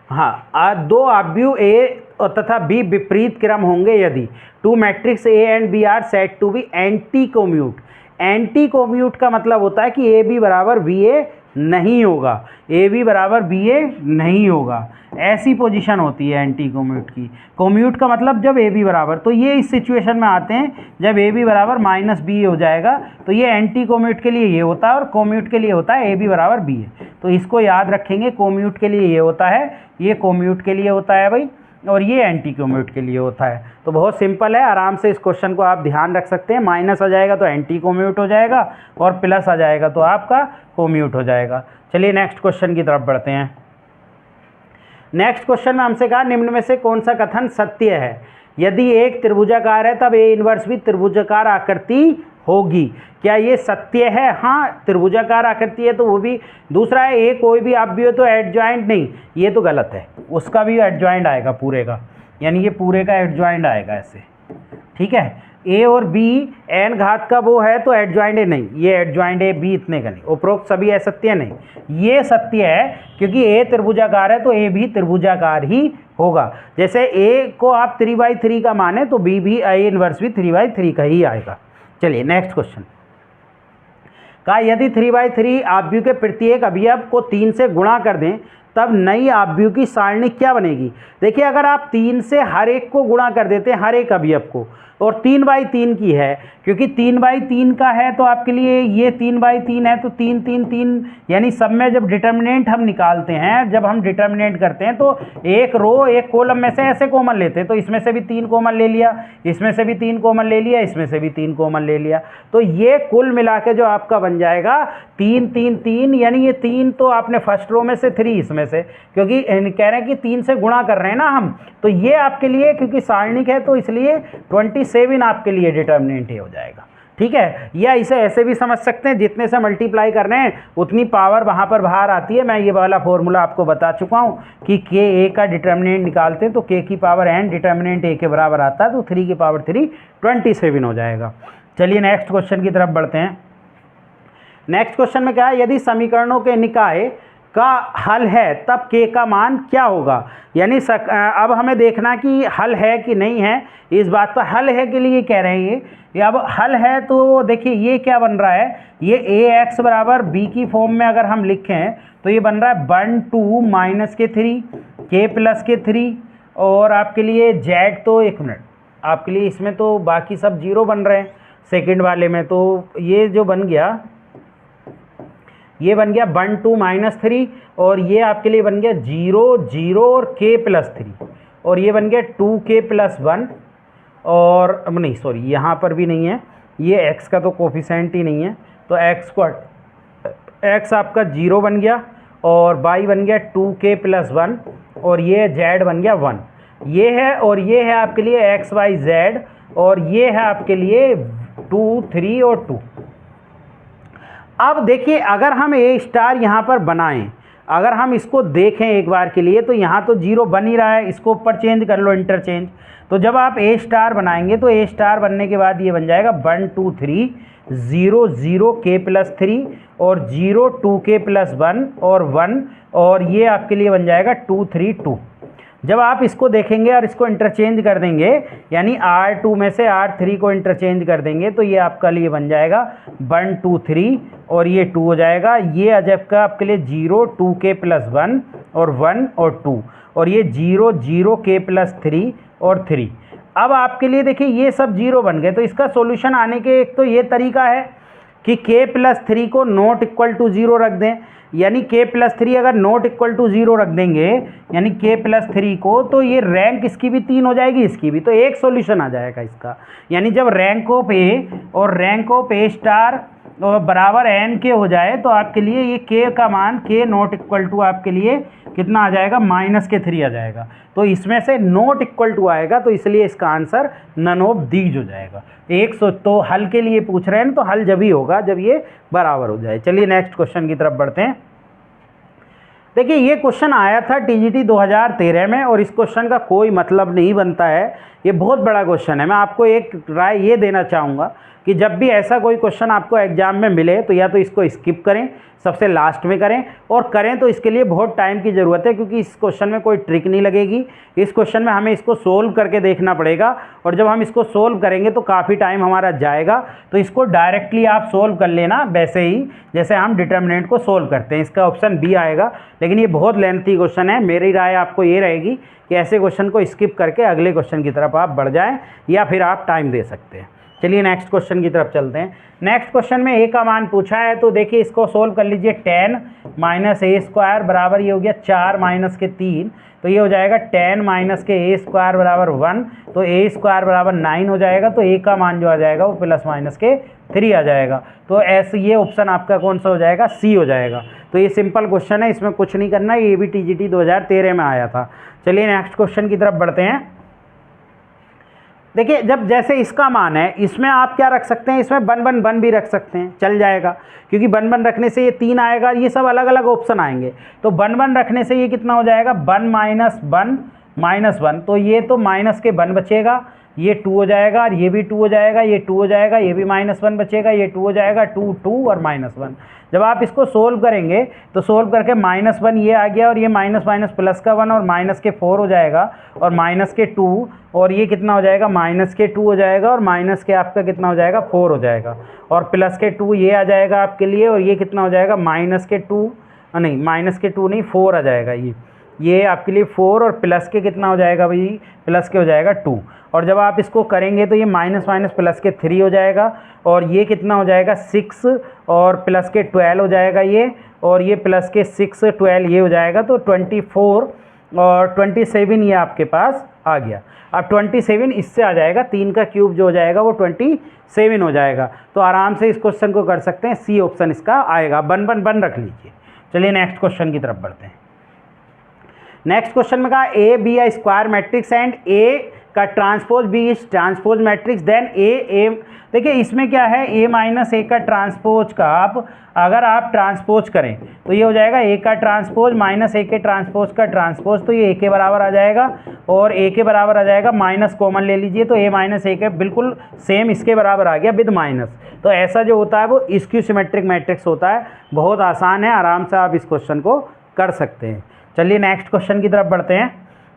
हाँ, 2 आव्यूह A तथा B विपरीत क्रम होंगे यदि 2 matrix A and B are set to be anti commute. Anti commute का मतलब होता है कि AB बराबर BA नहीं होगा, AB बराबर BA नहीं होगा, ऐसी पोजीशन होती है एंटी कोम्यूट की। कोम्यूट का मतलब जब AB बराबर, तो ये इस सिचुएशन में आते हैं जब AB बराबर -BA हो जाएगा तो ये एंटी कोम्यूट के लिए ये होता है और कोम्यूट के लिए होता है AB बराबर BA। तो इसको याद रखेंगे, कोम्यूट के लिए ये होता है, ये कोम्यूट के लिए होता है भाई, और ये एंटी कोम्यूट के लिए होता है। तो बहुत सिंपल है, आराम से इस क्वेश्चन को आप ध्यान रख सकते हैं। माइनस आ जाएगा तो एंटी कोम्यूट हो जाएगा और प्लस आ जाएगा तो आपका कोम्यूट हो जाएगा। चलिए नेक्स्ट क्वेश्चन की तरफ बढ़ते हैं। नेक्स्ट क्वेश्चन में हमसे कहा निम्न में से कौन सा कथन सत्य है। यदि एक त्रिभुजाकार है तब A इन्वर्स भी त्रिभुजाकार आकृति होगी। क्या ये सत्य है? हाँ, त्रिभुजाकार आकृति है तो वो भी। दूसरा है A कोई भी आव्यूह हो तो एडजॉइंट नहीं, ये तो गलत है, उसका भी एडजॉइंट आएगा पूरे का, यानी ये पूरे का एडजॉइंट आएगा ऐसे, ठीक है। A और B n घात का वो है तो एडजॉइंट है नहीं, ये एडजॉइंट है B इतने का नहीं। उपरोक्त सभी असत्य नहीं, ये सत्य है क्योंकि A त्रिभुजाकार है तो A भी त्रिभुजाकार ही होगा। जैसे A को आप 3/3 का माने तो B भी A इन्वर्स भी 3/3 का ही आएगा। चलिए नेक्स्ट क्वेश्चन। कहा यदि 3/3 आव्यूह के प्रत्येक अवयव को 3 से गुणा कर दें तब नई आव्यूह की सारणी क्या बनेगी। देखिए अगर आप 3 से हर एक को गुणा कर देते हैं, हर एक अवयव को, और 3/3 की है, क्योंकि 3/3 का है तो आपके लिए ये 3/3 है, तो 3 3 3, यानी सब में जब डिटर्मिनेंट हम निकालते हैं, जब हम डिटर्मिनेंट करते हैं तो एक रो एक कॉलम में से ऐसे कॉमन लेते हैं, तो इसमें से भी 3 कॉमन ले लिया, इसमें से भी 3 कॉमन ले लिया, इसमें से भी 3 कॉमन ले लिया, तो ये कुल मिला के जो आपका बन जाएगा 3 3 3, यानी ये 3 तो आपने फर्स्ट रो में से, 3 इसमें से, क्योंकि कह रहे हैं कि 3 से गुणा कर रहे हैं ना हम, तो ये आपके लिए क्योंकि सारणिक है तो इसलिए 27 आपके लिए डिटर्मिनेंट हो जाएगा। ठीक है, या इसे ऐसे भी समझ सकते हैं, जितने से मल्टीप्लाई कर रहे हैं उतनी पावर वहाँ पर बाहर आती है। मैं ये वाला फॉर्मूला आपको बता चुका हूँ कि के ए का डिटर्मिनेंट निकालते हैं तो के की पावर एन डिटर्मिनेंट ए के बराबर आता है, तो 3 की पावर 3 27 हो जाएगा। चलिए नेक्स्ट क्वेश्चन की तरफ बढ़ते हैं। नेक्स्ट क्वेश्चन में क्या है, यदि समीकरणों के निकाय का हल है तब के का मान क्या होगा। यानी अब हमें देखना कि हल है कि नहीं है, इस बात पर हल है के लिए कह रहे हैं ये अब हल है तो देखिए ये क्या बन रहा है, ये ए एक्स बराबर बी की फॉर्म में अगर हम लिखें तो ये बन रहा है 1 2 माइनस के 3 के प्लस के 3, और आपके लिए जेड तो एक मिनट आपके लिए इसमें तो बाकी सब जीरो बन रहे हैं सेकंड वाले में, तो ये जो बन गया ये बन गया 1 2 माइनस 3, और ये आपके लिए बन गया 0 0 और के प्लस 3, और ये बन गया 2k प्लस 1, और नहीं सॉरी यहाँ पर भी नहीं है, ये x का तो कोफिशेंट ही नहीं है, तो x आपका 0 बन गया, और y बन गया 2k प्लस 1, और ये z बन गया 1, ये है, और ये है आपके लिए x y z, और ये है आपके लिए 2 3 और 2। अब देखिए अगर हम ए स्टार यहाँ पर बनाएं, अगर हम इसको देखें एक बार के लिए, तो यहाँ तो 0 बन ही रहा है, इसको ऊपर चेंज कर लो इंटरचेंज, तो जब आप ए स्टार बनाएंगे तो ए स्टार बनने के बाद ये बन जाएगा 1 2 3 0 0 के प्लस 3 और 0 2k प्लस 1 और 1, और ये आपके लिए बन जाएगा 2 3 2। जब आप इसको देखेंगे और इसको इंटरचेंज कर देंगे, यानी R2 में से R3 को इंटरचेंज कर देंगे, तो ये आपका लिए बन जाएगा 1 2 3 और ये 2 हो जाएगा, ये अजब का आपके लिए 0 2k प्लस 1 और 1 और 2, और ये 0 0 k प्लस 3 और 3। अब आपके लिए देखिए ये सब 0 बन गए, तो इसका सॉल्यूशन आने के एक तो ये तरीका है कि k प्लस 3 को नॉट इक्वल टू 0 रख दें, यानी k प्लस 3 अगर नॉट इक्वल टू 0 रख देंगे, यानी k प्लस 3 को, तो ये रैंक इसकी भी 3 हो जाएगी, इसकी भी, तो एक सॉल्यूशन आ जाएगा इसका। यानी जब रैंक ऑफ ए और रैंक ऑफ ए स्टार बराबर एन के हो जाए, तो आपके लिए ये k का मान k नॉट इक्वल टू आपके लिए कितना आ जाएगा, -3 आ जाएगा, तो इसमें से नॉट इक्वल टू आएगा, तो इसलिए इसका आंसर नन ऑफ दीज हो जाएगा। 100 तो हल के लिए पूछ रहे हैं, तो हल जब ही होगा जब ये बराबर हो जाए। चलिए नेक्स्ट क्वेश्चन की तरफ बढ़ते हैं। देखिए ये क्वेश्चन आया था टीजीटी 2013 में, और इस क्वेश्चन का कोई मतलब नहीं बनता है, ये बहुत बड़ा क्वेश्चन है। मैं आपको एक राय ये देना चाहूँगा कि जब भी ऐसा कोई क्वेश्चन आपको एग्जाम में मिले, तो या तो इसको स्किप करें, सबसे लास्ट में करें, और करें तो इसके लिए बहुत टाइम की ज़रूरत है, क्योंकि इस क्वेश्चन में कोई ट्रिक नहीं लगेगी। इस क्वेश्चन में हमें इसको सोल्व करके देखना पड़ेगा, और जब हम इसको सोल्व करेंगे तो काफ़ी टाइम हमारा जाएगा, तो इसको डायरेक्टली आप सोल्व कर लेना वैसे ही जैसे हम डिटर्मिनेंट को सोल्व करते हैं। इसका ऑप्शन बी आएगा, लेकिन ये बहुत लेंथी क्वेश्चन है। मेरी राय आपको ये रहेगी कि ऐसे क्वेश्चन को स्किप करके अगले क्वेश्चन की तरफ आप बढ़ जाएँ, या फिर आप टाइम दे सकते हैं। चलिए नेक्स्ट क्वेश्चन की तरफ चलते हैं। नेक्स्ट क्वेश्चन में ए का मान पूछा है, तो देखिए इसको सोल्व कर लीजिए। 10 माइनस ए स्क्वायर बराबर ये हो गया 4 माइनस के 3, तो ये हो जाएगा 10 माइनस के ए स्क्वायर बराबर 1, तो ए स्क्वायर बराबर 9 हो जाएगा, तो ए का मान जो आ जाएगा वो प्लस माइनस के 3 आ जाएगा। तो ऐसे ये ऑप्शन आपका कौन सा हो जाएगा, सी हो जाएगा। तो ये सिंपल क्वेश्चन है, इसमें कुछ नहीं करना, ये भी टीजीटी 2013 में आया था। चलिए नेक्स्ट क्वेश्चन की तरफ बढ़ते हैं। देखिए जब जैसे इसका मान है, इसमें आप क्या रख सकते हैं, इसमें 1 1 1 भी रख सकते हैं, चल जाएगा, क्योंकि 1 1 रखने से ये 3 आएगा, ये सब अलग अलग ऑप्शन आएंगे। तो 1 1 रखने से ये कितना हो जाएगा, 1 माइनस 1 माइनस 1, तो ये तो माइनस के 1 बचेगा, ये 2 हो जाएगा, और ये भी 2 हो जाएगा, ये 2 हो जाएगा, ये भी -1 बचेगा, ये 2 हो जाएगा, 2 2 और -1। जब आप इसको सोल्व करेंगे तो सोल्व करके -1 ये आ गया, और ये माइनस माइनस प्लस का 1 और माइनस के 4 हो जाएगा, और माइनस के 2, और ये कितना हो जाएगा, माइनस के 2 हो जाएगा, और माइनस के आपका कितना हो जाएगा, 4 हो जाएगा, और प्लस के 2 ये आ जाएगा आपके लिए, और ये कितना हो जाएगा, -2 नहीं माइनस के 2 नहीं 4 आ जाएगा ये आपके लिए 4 और प्लस के कितना हो जाएगा भाई, प्लस के हो जाएगा 2। और जब आप इसको करेंगे तो ये माइनस माइनस प्लस के 3 हो जाएगा और ये कितना हो जाएगा 6 और प्लस के 12 हो जाएगा ये, और ये प्लस के 6 12 ये हो जाएगा, तो 24 और 27 ये आपके पास आ गया। अब 27 इससे आ जाएगा, 3 का क्यूब जो हो जाएगा वो 27 हो जाएगा। तो आराम से इस क्वेश्चन को कर सकते हैं, सी ऑप्शन इसका आएगा। बन रख लीजिए। चलिए नेक्स्ट क्वेश्चन की तरफ बढ़ते हैं। नेक्स्ट क्वेश्चन में कहा A B are square matrix and A का transpose B is transpose matrix then A. देखिए इसमें क्या है, ए माइनस ए का ट्रांसपोज का अगर आप ट्रांसपोज करें तो ये हो जाएगा ए का ट्रांसपोज माइनस ए के ट्रांसपोज का ट्रांसपोज, तो ये ए के बराबर आ जाएगा और ए के बराबर आ जाएगा, माइनस कॉमन ले लीजिए तो ए माइनस ए के बिल्कुल सेम इसके बराबर आ गया विद माइनस। तो ऐसा जो होता है वो स्क्यू सिमेट्रिक मैट्रिक्स होता है। बहुत आसान है, आराम से आप इस क्वेश्चन को कर सकते हैं। चलिए नेक्स्ट क्वेश्चन की तरफ बढ़ते हैं।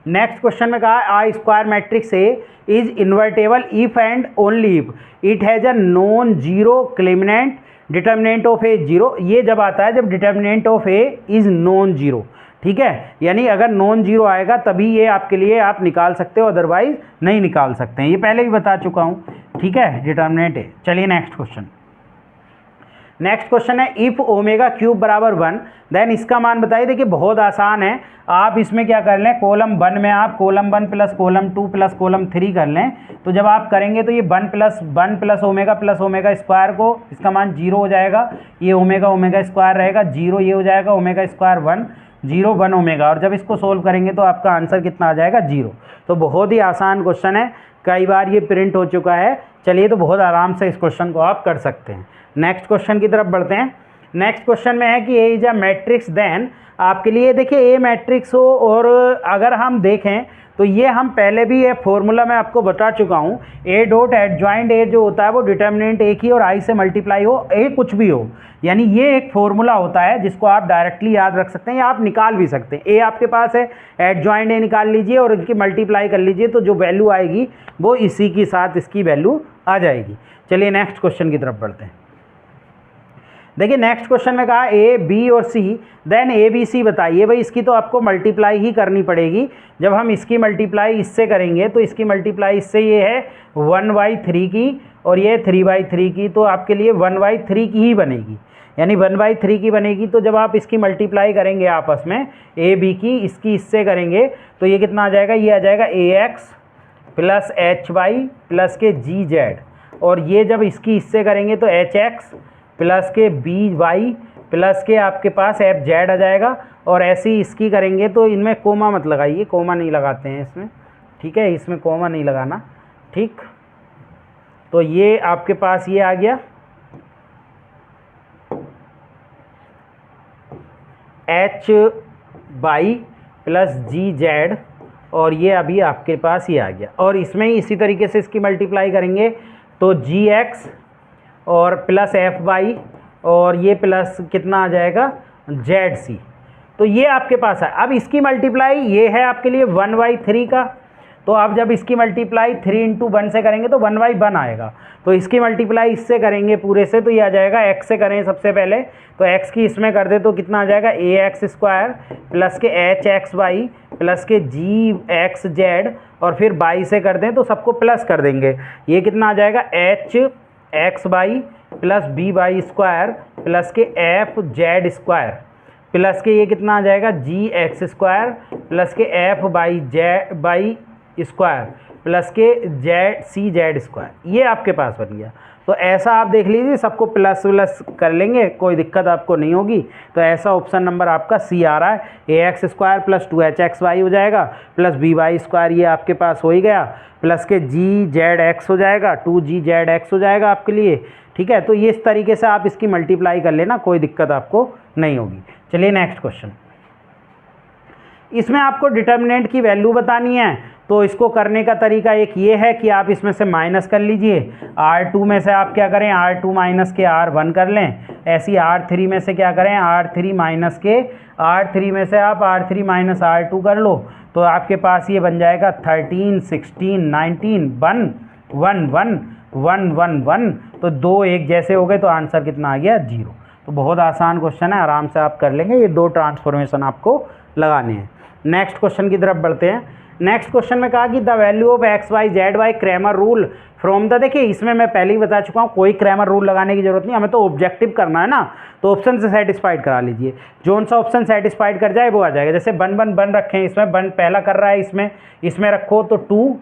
नेक्स्ट क्वेश्चन में कहा a square matrix A is invertible if and only if it has a non zero क्लिमिनेंट डिटर्मिनेंट ऑफ ए जीरो। ये जब आता है जब determinant of A is non zero, ठीक है, यानी अगर नॉन जीरो आएगा तभी ये आपके लिए आप निकाल सकते हो, अदरवाइज नहीं निकाल सकते हैं। ये पहले भी बता चुका हूँ, ठीक है, डिटर्मिनेंट ए। चलिए नेक्स्ट क्वेश्चन। नेक्स्ट क्वेश्चन है इफ ओमेगा क्यूब बराबर 1 देन इसका मान बताइए। देखिए बहुत आसान है, आप इसमें क्या कर लें, कॉलम 1 में आप column 1 plus column 2 plus column 3 कर लें। तो जब आप करेंगे तो ये 1 प्लस ओमेगा स्क्वायर को इसका मान 0 हो जाएगा, ये ओमेगा स्क्वायर रहेगा 0, ये हो जाएगा ओमेगा स्क्वायर 1 0 1 ओमेगा, और जब इसको सोल्व करेंगे तो आपका आंसर कितना आ जाएगा 0। तो बहुत ही आसान क्वेश्चन है, कई बार ये प्रिंट हो चुका है। चलिए तो बहुत आराम से इस क्वेश्चन को आप कर सकते हैं। नेक्स्ट क्वेश्चन की तरफ बढ़ते हैं। नेक्स्ट क्वेश्चन में है कि A is a matrix then आपके लिए देखिए ए मैट्रिक्स हो, और अगर हम देखें तो ये हम पहले भी ये फॉर्मूला मैं आपको बता चुका हूँ, ए डॉट एडजॉइंट ए जो होता है वो डिटर्मिनेंट ए की और आई से मल्टीप्लाई हो, ए कुछ भी हो, यानी ये एक फॉर्मूला होता है जिसको आप डायरेक्टली याद रख सकते हैं या आप निकाल भी सकते हैं। ए आपके पास है, एडजॉइंट ए निकाल लीजिए और इनकी मल्टीप्लाई कर लीजिए, तो जो वैल्यू आएगी वो इसी के साथ इसकी वैल्यू आ जाएगी। चलिए नेक्स्ट क्वेश्चन की तरफ बढ़ते हैं। देखिए नेक्स्ट क्वेश्चन में कहा ए बी और सी देन ए बी सी बताइए। भाई इसकी तो आपको मल्टीप्लाई ही करनी पड़ेगी। जब हम इसकी मल्टीप्लाई इससे करेंगे तो इसकी मल्टीप्लाई इससे ये है 1/3 की और ये 3/3 की, तो आपके लिए 1/3 की ही बनेगी, यानी 1/3 की बनेगी। तो जब आप इसकी मल्टीप्लाई करेंगे आपस में ए बी की, इसकी इससे करेंगे तो ये कितना आ जाएगा, ये आ जाएगा AX प्लस HY प्लस के GZ, और ये जब इसकी इससे करेंगे तो HX प्लस के BY प्लस के आपके पास FZ आ जाएगा। और ऐसे ही इसकी करेंगे तो इनमें कोमा मत लगाइए, कोमा नहीं लगाते हैं इसमें, ठीक है, इसमें कोमा नहीं लगाना, ठीक। तो ये आपके पास ये आ गया HY प्लस GZ, और ये अभी आपके पास ये आ गया। और इसमें ही इसी तरीके से इसकी मल्टीप्लाई करेंगे तो GX और प्लस FY और ये प्लस कितना आ जाएगा ZC। तो ये आपके पास है। अब इसकी मल्टीप्लाई ये है आपके लिए 1/3 का, तो अब जब इसकी मल्टीप्लाई 3 × 1 से करेंगे तो 1/1 आएगा। तो इसकी मल्टीप्लाई इससे करेंगे पूरे से तो ये आ जाएगा, x से करें सबसे पहले तो x की इसमें कर दे तो कितना आ जाएगा AX² प्लस के HXY प्लस के GXZ, और फिर y से कर दें तो सबको प्लस कर देंगे, ये कितना आ जाएगा HXY प्लस BY² प्लस के FZ² प्लस के ये कितना आ जाएगा GX² प्लस के FY² प्लस के CZ²। ये आपके पास बन गया। तो ऐसा आप देख लीजिए, सबको प्लस प्लस कर लेंगे, कोई दिक्कत आपको नहीं होगी। तो ऐसा ऑप्शन नंबर आपका सी आ रहा है। AX² प्लस 2HXY हो जाएगा प्लस BY² ये आपके पास हो ही गया, प्लस के GZX हो जाएगा, 2GZX हो जाएगा आपके लिए, ठीक है। तो ये इस तरीके से आप इसकी मल्टीप्लाई कर लेना, कोई दिक्कत आपको नहीं होगी। चलिए नेक्स्ट क्वेश्चन। इसमें आपको डिटर्मिनेंट की वैल्यू बतानी है, तो इसको करने का तरीका एक ये है कि आप इसमें से माइनस कर लीजिए। R2 में से आप क्या करें, R2 माइनस के R1 कर लें। ऐसी R3 में से क्या करें, R3 माइनस के R3 में से आप R3 माइनस R2 कर लो, तो आपके पास ये बन जाएगा 13 16 19 1 1 1 1 1 1। तो 2 एक जैसे हो गए तो आंसर कितना आ गया 0। तो बहुत आसान क्वेश्चन है, आराम से आप कर लेंगे। ये 2 ट्रांसफॉर्मेशन आपको लगाने हैं। नेक्स्ट क्वेश्चन की तरफ बढ़ते हैं। नेक्स्ट क्वेश्चन में कहा कि the value of X Y Z by Cramer rule from the, देखिए इसमें मैं पहले ही बता चुका हूँ, कोई क्रैमर रूल लगाने की जरूरत नहीं, हमें तो ऑब्जेक्टिव करना है ना, तो ऑप्शन से सेटिस्फाइड करा लीजिए। जोन सा ऑप्शन सेटिस्फाइड कर जाए वो आ जाएगा। जैसे बन रखे हैं, इसमें बन पहला कर रहा है, इसमें रखो तो 2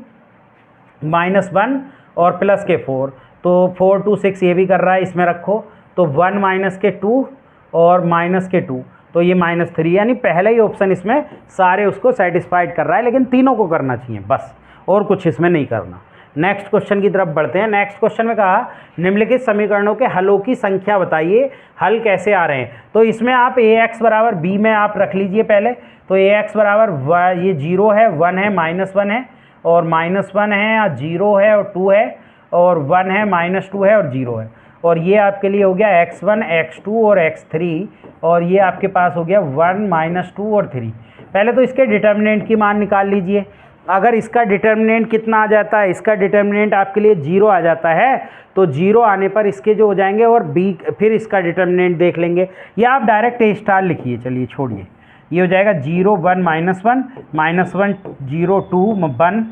-1 और प्लस के 4, तो 4 2 6 ये भी कर रहा है, इसमें रखो तो 1 माइनस के 2 और माइनस के 2, तो ये -3, यानी पहला ही ऑप्शन इसमें सारे उसको सेटिस्फाइड कर रहा है, लेकिन तीनों को करना चाहिए बस, और कुछ इसमें नहीं करना। नेक्स्ट क्वेश्चन की तरफ बढ़ते हैं। नेक्स्ट क्वेश्चन में कहा निम्नलिखित समीकरणों के हलों की संख्या बताइए, हल कैसे आ रहे हैं। तो इसमें आप ax बराबर b में आप रख लीजिए पहले, तो ax बराबर ये 0 है, 1 है, -1 है और -1 है, 0 है और 2 है, और 1 है, -2 है और 0 है, और ये आपके लिए हो गया x1 x2 और x3, और ये आपके पास हो गया 1 -2 और 3। पहले तो इसके डिटर्मिनेंट की मान निकाल लीजिए। अगर इसका डिटर्मिनेंट कितना आ जाता है, इसका डिटर्मिनेंट आपके लिए 0 आ जाता है, तो 0 आने पर इसके जो हो जाएंगे, और b फिर इसका डिटर्मिनेंट देख लेंगे, या आप डायरेक्ट a स्टार लिखिए, चलिए छोड़िए, ये हो जाएगा 0 1 -1 -1 0 2 1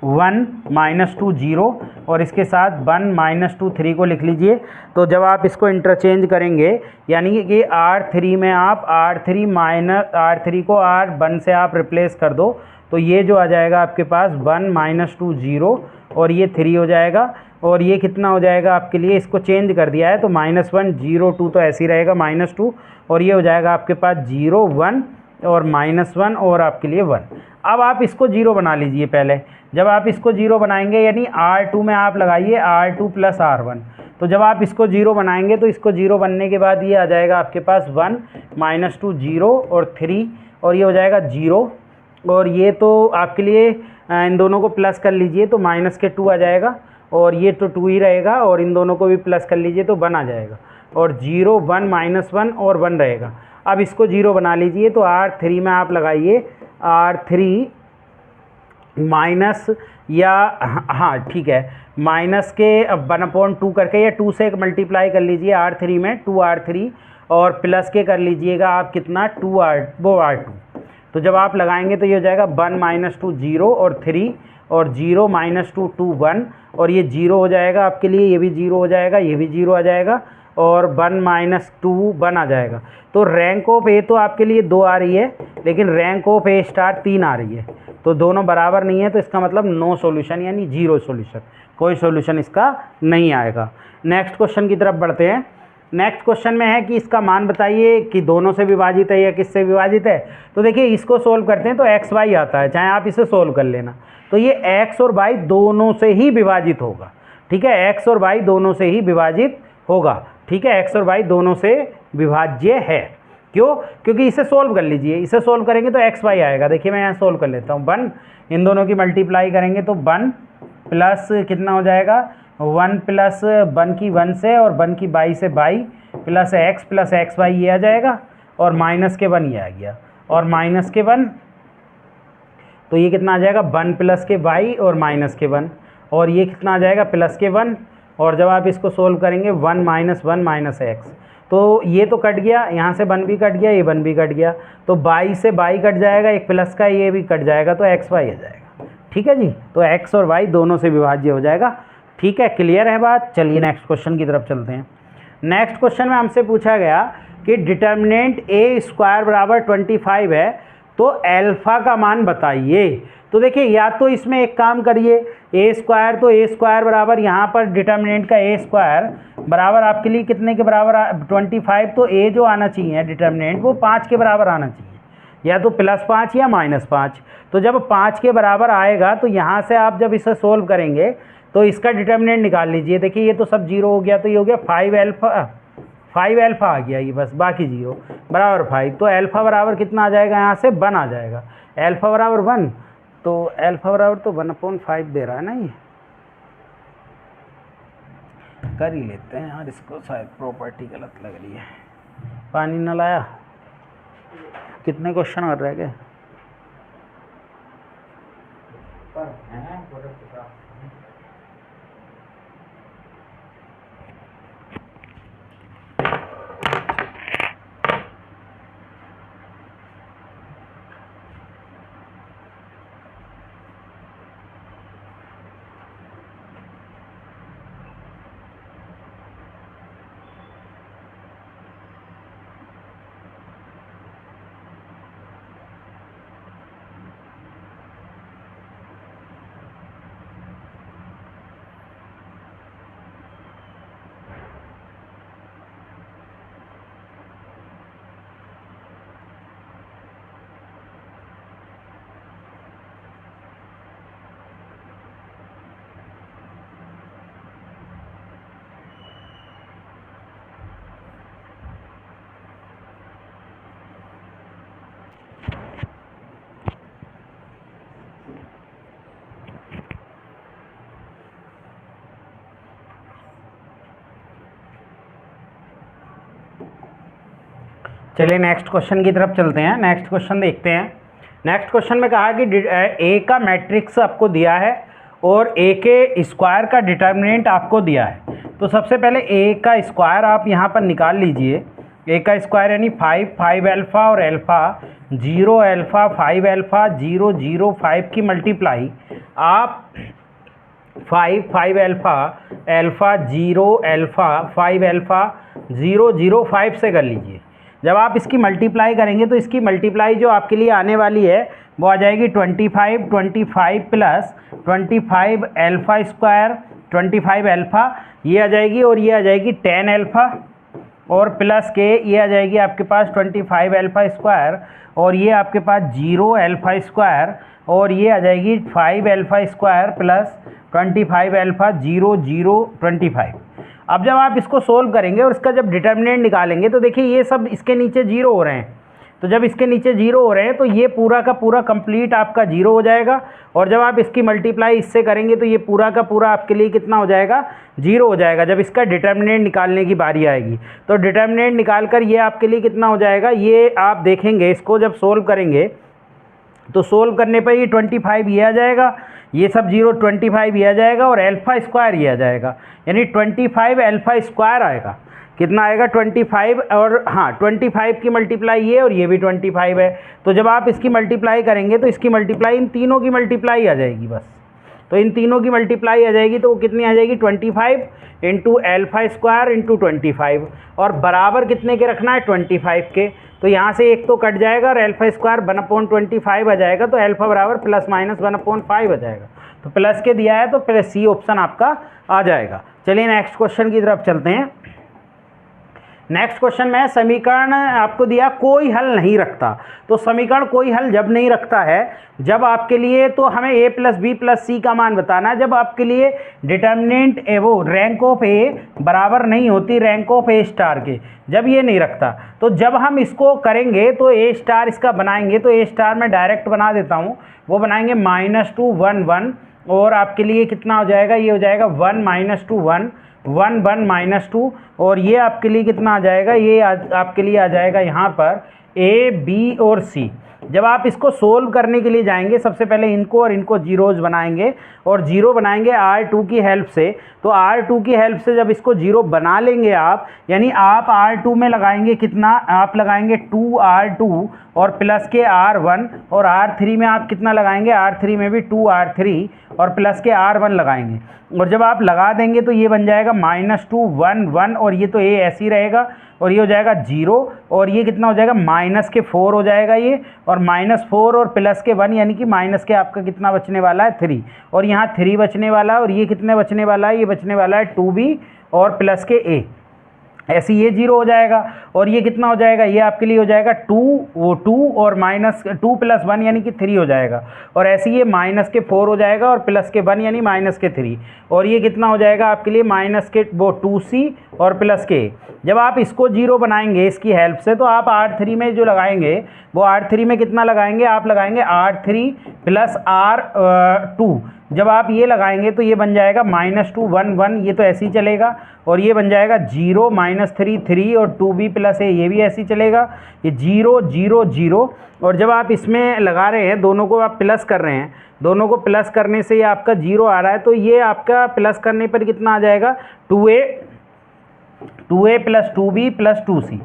1 -2 0, और इसके साथ 1 -2 3 को लिख लीजिए। तो जब आप इसको इंटरचेंज करेंगे, यानी कि R3 में आप R3 को R1 से आप रिप्लेस कर दो, तो ये जो आ जाएगा आपके पास 1 -2 0 और ये 3 हो जाएगा, और ये कितना हो जाएगा आपके लिए, इसको चेंज कर दिया है तो -1 0 2 तो ऐसे ही रहेगा -2, और ये हो जाएगा आपके पास 0 1 और -1 और आपके लिए 1। अब आप इसको 0 बना लीजिए पहले। जब आप इसको 0 बनाएंगे, यानी R2 में आप लगाइए R2 + R1, तो जब आप इसको 0 बनाएंगे तो इसको 0 बनने के बाद ये आ जाएगा आपके पास 1 -2 0 और 3, और ये हो जाएगा 0, और ये तो आपके लिए इन दोनों को प्लस कर लीजिए तो माइनस के 2 आ जाएगा, और ये तो 2 ही रहेगा, और इन दोनों को भी प्लस कर लीजिए तो 1 आ जाएगा, और 0 1 -1 और 1 रहेगा। अब इसको 0 बना लीजिए, तो R3 में आप लगाइए R3 माइनस, या हाँ ठीक है, माइनस के 1/2 करके, या 2 से मल्टीप्लाई कर लीजिए R3 में 2R3, और प्लस के कर लीजिएगा आप कितना 2R2। तो जब आप लगाएंगे तो ये हो जाएगा 1 -2 0 और 3, और 0 -2 2 1, और ये 0 हो जाएगा आपके लिए, ये भी 0 हो जाएगा, ये भी 0 आ जाएगा, और 1 -2 1 आ जाएगा। तो रैंक ऑफ ए तो आपके लिए 2 आ रही है, लेकिन रैंक ऑफ ए स्टार 3 आ रही है, तो दोनों बराबर नहीं है, तो इसका मतलब नो सॉल्यूशन, यानी 0 सॉल्यूशन, कोई सॉल्यूशन इसका नहीं आएगा। नेक्स्ट क्वेश्चन की तरफ बढ़ते हैं। नेक्स्ट क्वेश्चन में है कि इसका मान बताइए कि दोनों से विभाजित है या किससे विभाजित है। तो देखिए इसको सोल्व करते हैं तो एक्स वाई आता है, चाहे आप इसे सोल्व कर लेना, तो ये एक्स और वाई दोनों से ही विभाजित होगा, ठीक है, एक्स और वाई दोनों से ही विभाजित होगा, ठीक है, एक्स और वाई दोनों से विभाज्य है। क्यों? क्योंकि इसे सोल्व कर लीजिए, इसे सोल्व करेंगे तो एक्स वाई आएगा। देखिए मैं यहाँ सोल्व कर लेता हूँ, 1 इन दोनों की मल्टीप्लाई करेंगे तो 1 प्लस कितना हो जाएगा, 1 प्लस 1 की 1 से, और 1 की बाई से बाई, प्लस एक्स वाई ये आ जाएगा, और माइनस के 1 ये आ गया, और माइनस के 1, तो ये कितना आ जाएगा 1 प्लस के वाई और माइनस के 1, और ये कितना आ जाएगा प्लस के 1, और जब आप इसको सोल्व करेंगे 1 -1 माइनस एक्स, तो ये तो कट गया, यहाँ से 1 भी कट गया, ये 1 भी कट गया, तो बाई से बाई कट जाएगा, एक प्लस का ये भी कट जाएगा, तो एक्स वाई आ जाएगा, ठीक है जी। तो एक्स और वाई दोनों से विभाज्य हो जाएगा, ठीक है, क्लियर है बात। चलिए नेक्स्ट क्वेश्चन की तरफ चलते हैं। नेक्स्ट क्वेश्चन में हमसे पूछा गया कि डिटर्मिनेंट a² बराबर 25 है, तो अल्फा का मान बताइए। तो देखिए या तो इसमें एक काम करिए, a², तो a² बराबर यहाँ पर डिटर्मिनेंट का a² बराबर आपके लिए कितने के बराबर 25, तो a जो आना चाहिए डिटर्मिनेंट वो 5 के बराबर आना चाहिए, या तो +5 या -5। तो जब 5 के बराबर आएगा तो यहाँ से आप जब इसे सोल्व करेंगे तो इसका डिटर्मिनेंट निकाल लीजिए। देखिए ये तो सब 0 हो गया, तो ये हो गया 5 अल्फ़ा आ गया, ये बस बाकी 0 बराबर 5, तो अल्फ़ा बराबर कितना आ जाएगा, यहाँ से 1 आ जाएगा, अल्फ़ा बराबर 1, तो अल्फ़ा बराबर तो 1/5 दे रहा है ना, ये कर ही लेते हैं यार, इसको शायद प्रॉपर्टी गलत लग रही है। पानी न लाया, कितने क्वेश्चन और रह गए? चलिए नेक्स्ट क्वेश्चन की तरफ चलते हैं। नेक्स्ट क्वेश्चन देखते हैं। नेक्स्ट क्वेश्चन में कहा कि ए का मैट्रिक्स आपको दिया है और ए के स्क्वायर का डिटर्मिनेंट आपको दिया है। तो सबसे पहले ए का स्क्वायर आप यहाँ पर निकाल लीजिए। ए का स्क्वायर यानी 5 अल्फ़ा और अल्फ़ा 0 अल्फ़ा 5 अल्फ़ा 0 0 5 की मल्टीप्लाई आप 5 अल्फ़ा अल्फ़ा 0 अल्फ़ा 5 अल्फ़ा 0 0 5 से कर लीजिए। जब आप इसकी मल्टीप्लाई करेंगे तो इसकी मल्टीप्लाई जो आपके लिए आने वाली है वो आ जाएगी 25 प्लस 25 अल्फ़ा स्क्वायर 25 अल्फ़ा ये आ जाएगी और ये आ जाएगी 10 अल्फ़ा और प्लस के ये आ जाएगी आपके पास 25 अल्फ़ा स्क्वायर और ये आपके पास 0 अल्फ़ा स्क्वायर और ये आ जाएगी 5 अल्फ़ा स्क्वायर प्लस 25 अल्फ़ा 0 0 25। अब जब आप इसको सोल्व करेंगे और इसका जब डिटर्मिनेंट निकालेंगे तो देखिए ये सब इसके नीचे 0 हो रहे हैं। तो जब इसके नीचे 0 हो रहे हैं तो ये पूरा का पूरा कंप्लीट आपका 0 हो जाएगा और जब आप इसकी मल्टीप्लाई इससे करेंगे तो ये पूरा का पूरा आपके लिए कितना हो जाएगा 0 हो जाएगा। जब इसका डिटर्मिनेंट निकालने की बारी आएगी तो डिटर्मिनेंट निकाल कर ये आपके लिए कितना हो जाएगा, ये आप देखेंगे इसको जब सोल्व करेंगे तो सोल्व करने पर ये 25 ये आ जाएगा, ये सब 0 25 ये आ जाएगा और अल्फ़ा स्क्वायर ये आ जाएगा यानी 25 अल्फ़ा स्क्वायर आएगा। कितना आएगा 25 और हाँ 25 की मल्टीप्लाई ये और ये भी 25 है। तो जब आप इसकी मल्टीप्लाई करेंगे तो इसकी मल्टीप्लाई इन तीनों की मल्टीप्लाई आ जाएगी बस। तो इन तीनों की मल्टीप्लाई आ जाएगी तो वो कितनी आ जाएगी 25 इंटू अल्फ़ा स्क्वायर इंटू 25 और बराबर कितने के रखना है 25 के। तो यहाँ से एक तो कट जाएगा और अल्फ़ा स्क्वायर 1/25 आ जाएगा तो अल्फ़ा बराबर प्लस माइनस 1/5 आ जाएगा। तो प्लस के दिया है तो फिर सी ऑप्शन आपका आ जाएगा। चलिए नेक्स्ट क्वेश्चन की तरफ चलते हैं। नेक्स्ट क्वेश्चन में समीकरण आपको दिया कोई हल नहीं रखता। तो समीकरण कोई हल जब नहीं रखता है जब आपके लिए तो हमें a प्लस बी प्लस सी का मान बताना है। जब आपके लिए डिटर्मिनेंट वो रैंक ऑफ ए बराबर नहीं होती रैंक ऑफ ए स्टार के, जब ये नहीं रखता तो जब हम इसको करेंगे तो ए स्टार इसका बनाएंगे तो ए स्टार में डायरेक्ट बना देता हूँ। वो बनाएंगे -2 1 1 और आपके लिए कितना हो जाएगा, ये हो जाएगा 1 -2 1 1 1 -2 और ये आपके लिए कितना आ जाएगा, ये आपके लिए आ जाएगा यहाँ पर ए बी और सी। जब आप इसको सोल्व करने के लिए जाएंगे सबसे पहले इनको और इनको जीरोज बनाएंगे और जीरो बनाएंगे R2 की हेल्प से। तो R2 की हेल्प से जब इसको जीरो बना लेंगे आप, यानी आप R2 में लगाएंगे कितना, आप लगाएंगे 2R2 और प्लस के R1 और R3 में आप कितना लगाएंगे, R3 में भी 2R3 और प्लस के R1 लगाएंगे। और जब आप लगा देंगे तो ये बन जाएगा -2 1 1 और ये तो ए ऐसे ही रहेगा और ये हो जाएगा 0 और ये कितना हो जाएगा -4 हो जाएगा ये और -4 और प्लस के 1 यानी कि माइनस के आपका कितना बचने वाला है 3 और यहाँ 3 बचने वाला है और ये कितने बचने वाला है, ये बचने वाला है 2b और प्लस के a। ऐसे ये 0 हो जाएगा और ये कितना हो जाएगा, ये आपके लिए हो जाएगा 2 और -2 + 1 यानी कि 3 हो जाएगा और ऐसे ये -4 हो जाएगा और प्लस के 1 यानी -3 और ये कितना हो जाएगा आपके लिए -2c और प्लस के। जब आप इसको 0 बनाएंगे इसकी हेल्प से तो आप R3 में जो लगाएंगे वो R3 में कितना लगाएंगे, आप लगाएंगे R3 + R2। जब आप ये लगाएंगे तो ये बन जाएगा -2 1 1, ये तो ऐसे ही चलेगा और ये बन जाएगा 0 -3 3 और 2b + a, ये भी ऐसे ही चलेगा। ये 0 0 0 और जब आप इसमें लगा रहे हैं दोनों को आप प्लस कर रहे हैं, दोनों को प्लस करने से ये आपका 0 आ रहा है तो ये आपका प्लस करने पर कितना आ जाएगा 2a + 2b + 2c,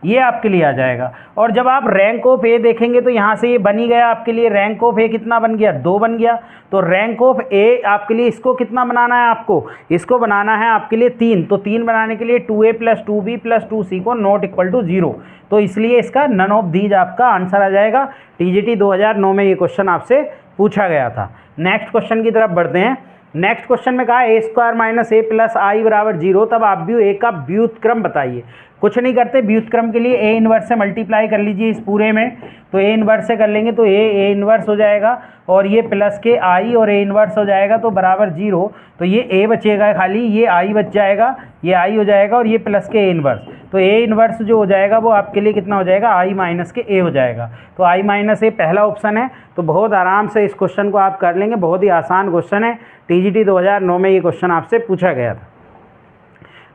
ये आपके लिए आ जाएगा। और जब आप रैंक ऑफ ए देखेंगे तो यहाँ से ये बन ही गया आपके लिए, रैंक ऑफ ए कितना बन गया 2 बन गया। तो रैंक ऑफ ए आपके लिए इसको कितना बनाना है, आपको इसको बनाना है आपके लिए 3। तो 3 बनाने के लिए 2a + 2b + 2c को नॉट इक्वल टू 0, तो इसलिए इसका नन ऑफ दीज आपका आंसर आ जाएगा। TGT 2009 में ये क्वेश्चन आपसे पूछा गया था। नेक्स्ट क्वेश्चन की तरफ बढ़ते हैं। नेक्स्ट क्वेश्चन में कहा a² - a + i = 0, तब आप भी a का व्युत्क्रम बताइए। कुछ नहीं करते, व्युत्क्रम के लिए a इनवर्स से मल्टीप्लाई कर लीजिए इस पूरे में। तो a इनवर्स से कर लेंगे तो a इनवर्स हो जाएगा और ये प्लस के i और a इनवर्स हो जाएगा तो बराबर 0। तो ये a बचेगा खाली, ये i बच जाएगा, ये i हो जाएगा और ये प्लस के a इनवर्स। तो a इनवर्स जो हो जाएगा वो आपके लिए कितना हो जाएगा, i - के a हो जाएगा। तो i - a पहला ऑप्शन है। तो बहुत आराम से इस क्वेश्चन को आप कर लेंगे, बहुत ही आसान क्वेश्चन है। TGT 2009 में ये क्वेश्चन आपसे पूछा गया था।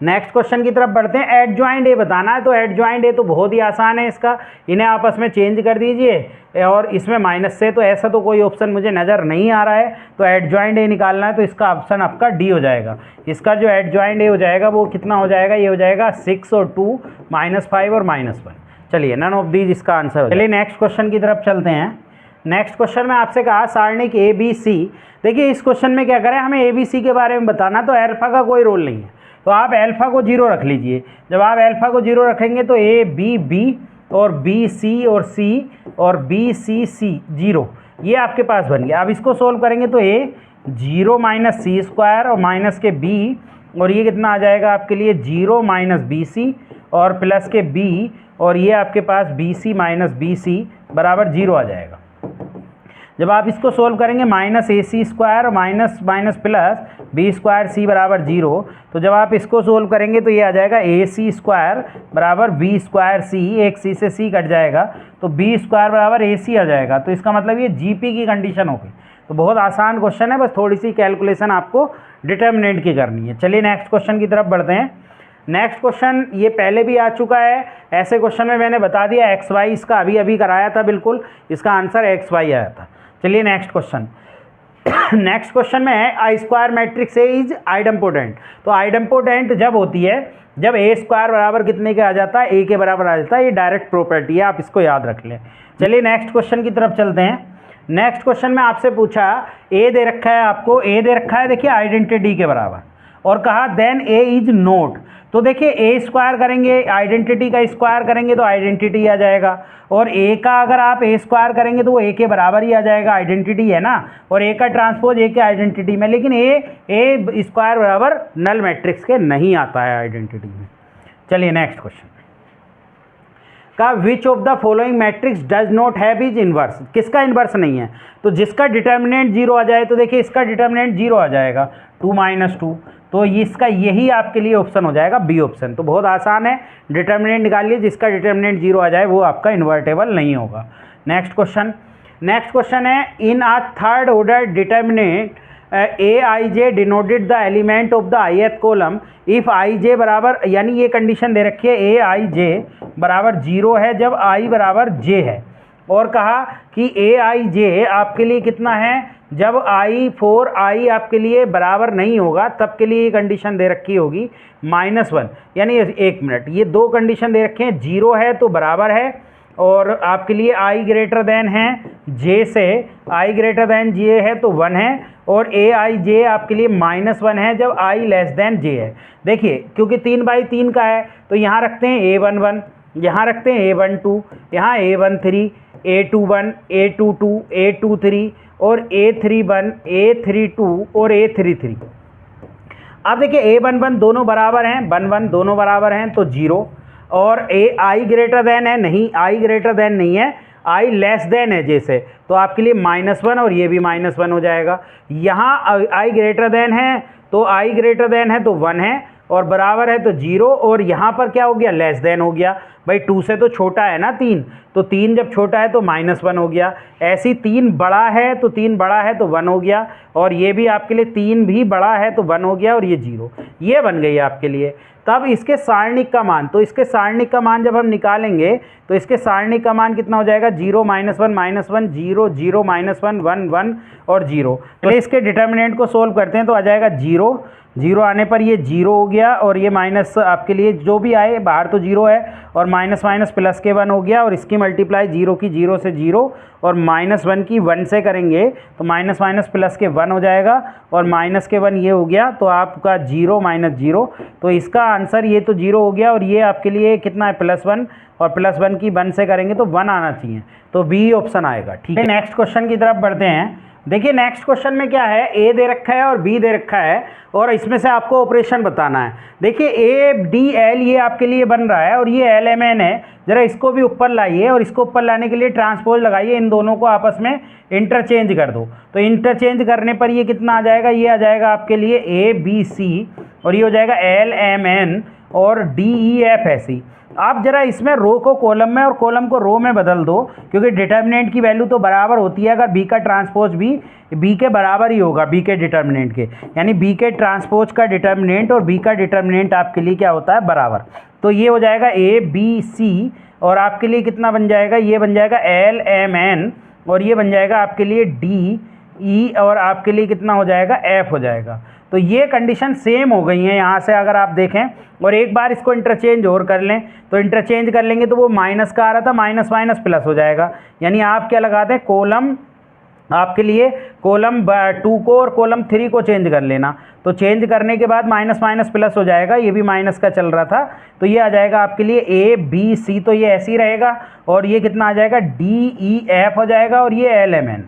नेक्स्ट क्वेश्चन की तरफ बढ़ते हैं। एडजॉइंट ए बताना है, तो एडजॉइंट ए तो बहुत ही आसान है इसका, इन्हें आपस में चेंज कर दीजिए और इसमें माइनस से, तो ऐसा तो कोई ऑप्शन मुझे नज़र नहीं आ रहा है, तो एडजॉइंट ए निकालना है तो इसका ऑप्शन आपका डी हो जाएगा। इसका जो एडजॉइंट ए हो जाएगा वो कितना हो जाएगा, ये हो जाएगा 6 और 2 -5 और -1। चलिए नन ऑफ दीज इसका आंसर हो। चलिए नेक्स्ट क्वेश्चन की तरफ चलते हैं। नेक्स्ट क्वेश्चन में आपसे कहा सारणिक ए बी सी। देखिए इस क्वेश्चन में क्या करें, हमें ए बी सी के बारे में बताना, तो अल्फा का कोई रोल नहीं है, तो आप अल्फा को 0 रख लीजिए। जब आप अल्फा को 0 रखेंगे तो ए बी बी और बी सी और सी और बी सी सी 0, ये आपके पास बन गया। अब इसको सोल्व करेंगे तो ए 0 - सी स्क्वायर और माइनस के बी, और ये कितना आ जाएगा आपके लिए 0 - बी सी और प्लस के बी, और ये आपके पास B C minus B C बराबर 0 आ जाएगा। जब आप इसको सोल्व करेंगे -ac square minus minus plus B square C बराबर 0, तो जब आप इसको सोल्व करेंगे तो ये आ जाएगा ac स्क्वायर बराबर बी स्क्वायर सी, एक सी से सी कट जाएगा तो बी स्क्वायर बराबर ac आ जाएगा। तो इसका मतलब ये जीपी की कंडीशन होगी। तो बहुत आसान क्वेश्चन है, बस थोड़ी सी कैलकुलेशन आपको डिटर्मिनेंट की करनी है। चलिए नेक्स्ट क्वेश्चन की तरफ बढ़ते हैं। नेक्स्ट क्वेश्चन ये पहले भी आ चुका है, ऐसे क्वेश्चन में मैंने बता दिया एक्स वाई, इसका अभी अभी कराया था बिल्कुल, इसका आंसर एक्स वाई आया था। चलिए नेक्स्ट क्वेश्चन। नेक्स्ट क्वेश्चन में है आई स्क्वायर मैट्रिक्स ए इज आइडम्पोटेंट। तो आइडम्पोटेंट जब होती है जब ए स्क्वायर बराबर कितने के आ जाता है, ए के बराबर आ जाता है, ये डायरेक्ट प्रॉपर्टी है, आप इसको याद रख लें। चलिए नेक्स्ट क्वेश्चन की तरफ चलते हैं। नेक्स्ट क्वेश्चन में आपसे पूछा ए दे रखा है, आपको ए दे रखा है देखिए आइडेंटिटी के बराबर, और कहा देन ए इज नोट। तो देखिए ए स्क्वायर करेंगे, आइडेंटिटी का स्क्वायर करेंगे तो आइडेंटिटी आ जाएगा, और ए का अगर आप ए स्क्वायर करेंगे तो वो ए के बराबर ही आ जाएगा, आइडेंटिटी है ना, और ए का ट्रांसपोज ए के आइडेंटिटी में, लेकिन ए स्क्वायर बराबर नल मैट्रिक्स के नहीं आता है आइडेंटिटी में। चलिए नेक्स्ट क्वेश्चन का which of the following matrix does not have is inverse. किसका इनवर्स नहीं है, तो जिसका डिटर्मिनेंट 0 आ जाए, तो देखिए इसका डिटर्मिनेंट 0 आ जाएगा 2 - 2, तो इसका यही आपके लिए ऑप्शन हो जाएगा बी ऑप्शन। तो बहुत आसान है, डिटर्मिनेंट निकालिए, जिसका डिटर्मिनेंट 0 आ जाए वो आपका इन्वर्टेबल नहीं होगा। नेक्स्ट क्वेश्चन है in a third order determinant A I J denoted the element of the ith column if I J बराबर, यानी ये कंडीशन दे रखी है ए आई जे बराबर 0 है जब आई बराबर जे है, और कहा कि ए आई जे आपके लिए कितना है जब आई 4 आई आपके लिए बराबर नहीं होगा, तब के लिए ये कंडीशन दे रखी होगी -1। यानी 1 मिनट, ये दो कंडीशन दे रखे हैं, 0 है तो बराबर है, और आपके लिए आई ग्रेटर देन है जे से, आई ग्रेटर देन जे है तो 1 है, और ए आई जे आपके लिए -1 है जब आई लेस देन जे है। देखिए क्योंकि 3/3 का है तो यहाँ रखते हैं A11, यहाँ रखते हैं A12, यहाँ A13, A21, A22, A23 और A31, A32 और A33। अब देखिए A11 दोनों बराबर हैं, 1 दोनों बराबर हैं तो 0, और आई ग्रेटर देन है, नहीं आई ग्रेटर देन नहीं है, आई लेस देन है जैसे, तो आपके लिए -1 और ये भी -1 हो जाएगा। यहाँ आई ग्रेटर देन है तो आई ग्रेटर देन है तो 1 है, और बराबर है तो 0, और यहाँ पर क्या हो गया लेस देन हो गया, भाई 2 से तो छोटा है ना 3, तो 3 जब छोटा है तो -1 हो गया। ऐसी 3 बड़ा है तो 3 बड़ा है तो 1 हो गया, और ये भी आपके लिए 3 भी बड़ा है तो 1 हो गया, और ये 0, ये बन गई आपके लिए। तब इसके सारणिक का मान, तो इसके सारणिक का मान जब हम निकालेंगे तो इसके सारणिक का मान कितना हो जाएगा 0 -1 -1 0 0 -1 1 1 और 0। पहले इसके डिटर्मिनेंट को सोल्व करते हैं तो आ जाएगा 0, 0 आने पर ये 0 हो गया, और ये माइनस आपके लिए जो भी आए बाहर तो 0 है, और माइनस माइनस प्लस के 1 हो गया, और इसकी मल्टीप्लाई 0 की 0 से 0 और -1 की 1 से करेंगे तो माइनस माइनस प्लस के 1 हो जाएगा, और माइनस के 1 ये हो गया, तो आपका 0 - 0, तो इसका आंसर ये तो 0 हो गया, और ये आपके लिए कितना है +1, और +1 की 1 से करेंगे तो 1 आना चाहिए, तो बी ऑप्शन आएगा। ठीक है, नेक्स्ट क्वेश्चन की तरफ बढ़ते हैं। देखिए नेक्स्ट क्वेश्चन में क्या है, ए दे रखा है और बी दे रखा है, और इसमें से आपको ऑपरेशन बताना है। देखिए ए डी एल ये आपके लिए बन रहा है, और ये एल एम एन है, जरा इसको भी ऊपर लाइए, और इसको ऊपर लाने के लिए ट्रांसपोज लगाइए, इन दोनों को आपस में इंटरचेंज कर दो। तो इंटरचेंज करने पर ये कितना आ जाएगा, ये आ जाएगा आपके लिए ए बी सी, और ये हो जाएगा एल एम एन, और डी ई एफ ऐसी। आप जरा इसमें रो को कॉलम में और कॉलम को रो में बदल दो, क्योंकि डिटर्मिनेंट की वैल्यू तो बराबर होती है अगर बी का ट्रांसपोज भी बी के बराबर ही होगा, बी के डिटर्मिनेंट के, यानी बी के ट्रांसपोज का डिटर्मिनेंट और बी का डिटर्मिनेंट आपके लिए क्या होता है, बराबर। तो ये हो जाएगा ए बी सी, और आपके लिए कितना बन जाएगा, ये बन जाएगा एल एम एन, और ये बन जाएगा आपके लिए डी ई, और आपके लिए कितना हो जाएगा, एफ हो जाएगा। तो ये कंडीशन सेम हो गई हैं यहाँ से अगर आप देखें, और एक बार इसको इंटरचेंज और कर लें, तो इंटरचेंज कर लेंगे तो वो माइनस का आ रहा था, माइनस माइनस प्लस हो जाएगा। यानी आप क्या लगाते हैं, कॉलम आपके लिए कॉलम 2 को और कॉलम 3 को चेंज कर लेना, तो चेंज करने के बाद माइनस माइनस प्लस हो जाएगा, ये भी माइनस का चल रहा था, तो ये आ जाएगा आपके लिए ए बी सी, तो ये ऐसे ही रहेगा, और ये कितना आ जाएगा, डी ई एफ हो जाएगा, और ये एल एम एन।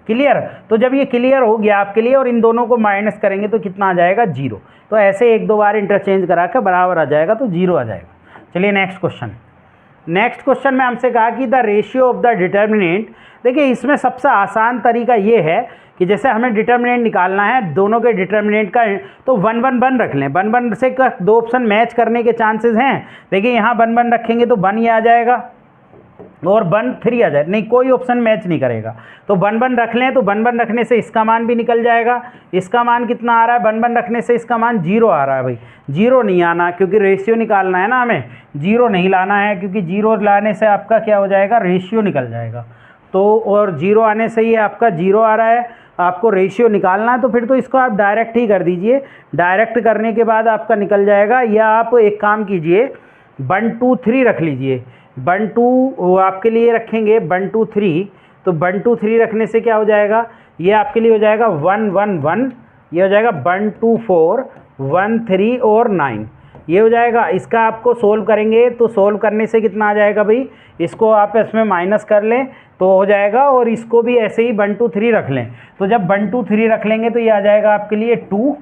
क्लियर। तो जब ये क्लियर हो गया आपके लिए और इन दोनों को माइनस करेंगे तो कितना आ जाएगा, 0। तो ऐसे एक दो बार इंटरचेंज करा कर बराबर आ जाएगा, तो 0 आ जाएगा। चलिए नेक्स्ट क्वेश्चन। नेक्स्ट क्वेश्चन में हमसे कहा कि the ratio of the determinant. देखिए इसमें सबसे आसान तरीका ये है कि जैसे हमें डिटर्मिनेंट निकालना है दोनों के डिटर्मिनेंट का, तो 1 1 1 रख लें। 1 1 से दो ऑप्शन मैच करने के चांसेस हैं। देखिए यहाँ 1 1 रखेंगे तो 1 ये आ जाएगा और 1 3 आ जाए, नहीं कोई ऑप्शन मैच नहीं करेगा, तो 1 1 रख लें, तो 1 1 रखने से इसका मान भी निकल जाएगा। इसका मान कितना आ रहा है, 1 1 रखने से इसका मान 0 आ रहा है। भाई 0 नहीं आना, क्योंकि रेशियो निकालना है ना हमें, 0 नहीं लाना है, क्योंकि 0 लाने से आपका क्या हो जाएगा, रेशियो निकल जाएगा। तो और 0 आने से ये आपका 0 आ रहा है, आपको रेशियो निकालना है, तो फिर तो इसको आप डायरेक्ट ही कर दीजिए। डायरेक्ट करने के बाद आपका निकल जाएगा, या आप एक काम कीजिए 1 2 3 रख लीजिए। 1 2 आपके लिए रखेंगे 1 2 3, तो 1 2 3 रखने से क्या हो जाएगा, ये आपके लिए हो जाएगा 1 1 1, ये हो जाएगा 1 2 4 1 3 और 9, ये हो जाएगा। इसका आपको सोल्व करेंगे तो सोल्व करने से कितना आ जाएगा भाई, इसको आप इसमें माइनस कर लें तो हो जाएगा, और इसको भी ऐसे ही 1 2 3 रख लें। तो जब 1 2 3 रख लेंगे तो ये आ जाएगा आपके लिए 2,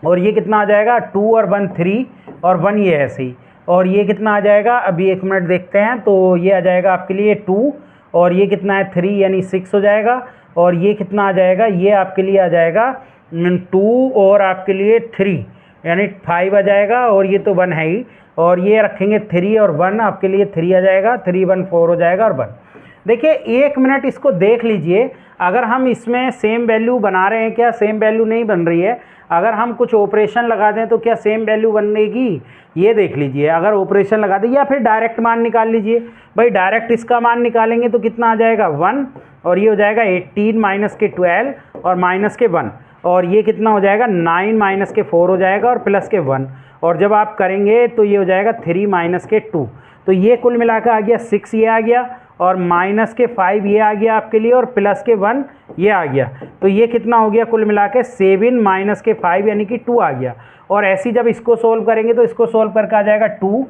और ये कितना आ जाएगा 2 और 1 3 और 1 ये ऐसे ही, और ये कितना आ जाएगा, अभी 1 मिनट देखते हैं, तो ये आ जाएगा आपके लिए 2, और ये कितना है 3 यानी 6 हो जाएगा, और ये कितना आ जाएगा, ये आपके लिए आ जाएगा 2 और आपके लिए 3 यानी 5 आ जाएगा, और ये तो 1 है ही, और ये रखेंगे 3 और 1 आपके लिए 3 आ जाएगा, 3 1 4 हो जाएगा और 1। देखिए 1 मिनट इसको देख लीजिए, अगर हम इसमें सेम वैल्यू बना रहे हैं क्या, सेम वैल्यू नहीं बन रही है। अगर हम कुछ ऑपरेशन लगा दें तो क्या सेम वैल्यू बनेगी, ये देख लीजिए। अगर ऑपरेशन लगा दें या फिर डायरेक्ट मान निकाल लीजिए। भाई डायरेक्ट इसका मान निकालेंगे तो कितना आ जाएगा 1, और ये हो जाएगा 18 माइनस के 12 और माइनस के 1, और ये कितना हो जाएगा 9 माइनस के 4 हो जाएगा और प्लस के 1, और जब आप करेंगे तो ये हो जाएगा 3 माइनस के 2, तो ये कुल मिलाकर आ गया 6 ये आ गया, और माइनस के 5 ये आ गया आपके लिए, और प्लस के 1 ये आ गया। तो ये कितना हो गया कुल मिला के 7 माइनस के 5 यानी कि 2 आ गया। और ऐसी जब इसको सोल्व करेंगे तो इसको सोल्व करके आ जाएगा 2,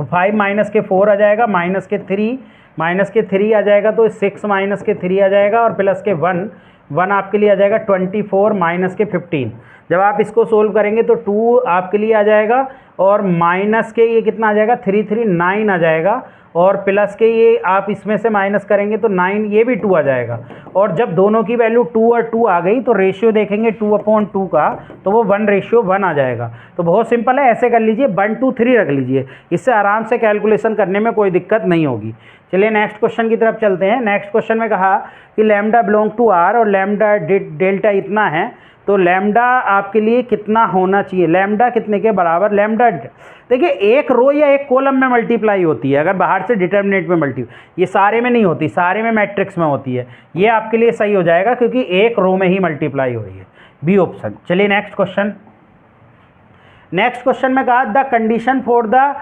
5 माइनस के 4 आ जाएगा, माइनस के 3 आ जाएगा, तो 6 माइनस के 3 आ जाएगा, और प्लस के 1 आपके लिए आ जाएगा 24 माइनस के 15। जब आप इसको सोल्व करेंगे तो 2 आपके लिए आ जाएगा, और माइनस के ये कितना आ जाएगा 3 3 9 आ जाएगा, और प्लस के ये आप इसमें से माइनस करेंगे तो 9 ये भी 2 आ जाएगा। और जब दोनों की वैल्यू 2 और 2 आ गई तो रेशियो देखेंगे 2/2 का, तो वो 1:1 आ जाएगा। तो बहुत सिंपल है, ऐसे कर लीजिए 1 2 3 रख लीजिए, इससे आराम से कैलकुलेशन करने में कोई दिक्कत नहीं होगी। चलिए नेक्स्ट क्वेश्चन की तरफ चलते हैं। नेक्स्ट क्वेश्चन में कहा कि लैम्डा बिलोंग टू आर और लैम्डा डेल्टा इतना है, तो लैम्डा आपके लिए कितना होना चाहिए, लैम्डा कितने के बराबर, लैम्डा देखिए एक रो या एक कॉलम में मल्टीप्लाई होती है, अगर बाहर से डिटर्मिनेंट में ये सारे में नहीं होती, सारे में मैट्रिक्स में होती है। ये आपके लिए सही हो जाएगा क्योंकि एक रो में ही मल्टीप्लाई हो रही है, बी ऑप्शन। चलिए नेक्स्ट क्वेश्चन। नेक्स्ट क्वेश्चन में कहा the condition for the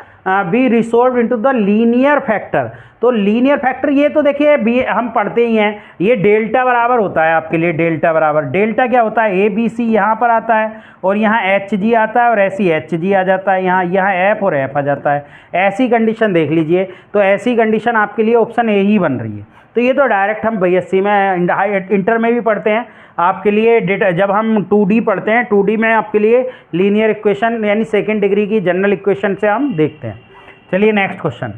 B resolve into the linear factor. तो लीनियर फैक्टर ये तो देखिए बी हम पढ़ते ही हैं, ये डेल्टा बराबर होता है आपके लिए, डेल्टा बराबर, डेल्टा क्या होता है, ए बी सी यहाँ पर आता है, और यहाँ एच जी आता है, और ऐसी एच जी आ जाता है, यहाँ एफ और एफ आ जाता है। ऐसी कंडीशन देख लीजिए, तो ऐसी कंडीशन आपके लिए ऑप्शन ए ही बन रही है। तो ये तो डायरेक्ट हम बीएससी में इंटर में भी पढ़ते हैं आपके लिए, डेटा जब हम 2D पढ़ते हैं, 2D में आपके लिए लीनियर इक्वेशन यानी सेकेंड डिग्री की जनरल इक्वेशन से हम देखते हैं। चलिए नेक्स्ट क्वेश्चन।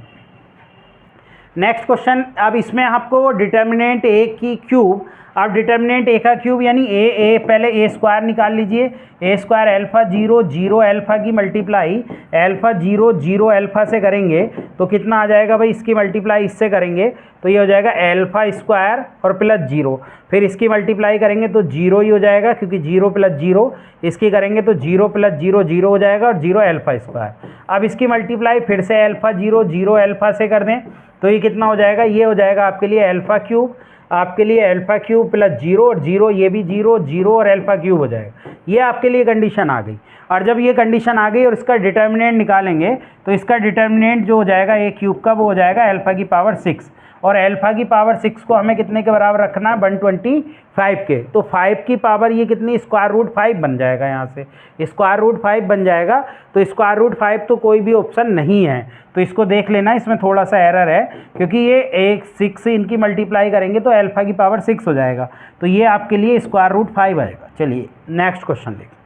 नेक्स्ट क्वेश्चन, अब इसमें आपको डिटर्मिनेंट ए की क्यूब, अब डिटर्मिनेंट ए का क्यूब यानी ए पहले ए स्क्वायर निकाल लीजिए, ए स्क्वायर अल्फा 0 0 अल्फा की मल्टीप्लाई अल्फा 0 0 अल्फा से करेंगे तो कितना आ जाएगा भाई, इसकी मल्टीप्लाई इससे करेंगे तो ये हो जाएगा अल्फा स्क्वायर और प्लस 0, फिर इसकी मल्टीप्लाई करेंगे तो 0 ही हो जाएगा क्योंकि 0 प्लस 0, इसकी करेंगे तो 0 प्लस 0 0 हो जाएगा और 0 अल्फा स्क्वायर। अब इसकी मल्टीप्लाई फिर से अल्फा 0 0 अल्फा से कर दें तो ये कितना हो जाएगा, ये हो जाएगा आपके लिए अल्फा क्यूब, आपके लिए अल्फा क्यूब प्लस 0 और 0, ये भी 0 0 और अल्फा क्यूब हो जाएगा। ये आपके लिए कंडीशन आ गई। और जब ये कंडीशन आ गई और इसका डिटर्मिनेंट निकालेंगे तो इसका डिटर्मिनेंट जो हो जाएगा ए क्यूब का वो हो जाएगा अल्फा की पावर 6, और अल्फा की पावर 6 को हमें कितने के बराबर रखना है, 125 के। तो 5 की पावर ये कितनी, स्क्वायर रूट 5 बन जाएगा, यहाँ से स्क्वायर रूट 5 बन जाएगा। तो स्क्वायर रूट 5 तो कोई भी ऑप्शन नहीं है, तो इसको देख लेना, इसमें थोड़ा सा एरर है क्योंकि ये एक 6 से इनकी मल्टीप्लाई करेंगे तो अल्फा की पावर 6 हो जाएगा, तो ये आपके लिए स्क्वायर रूट 5 आएगा। चलिए नेक्स्ट क्वेश्चन देखिए।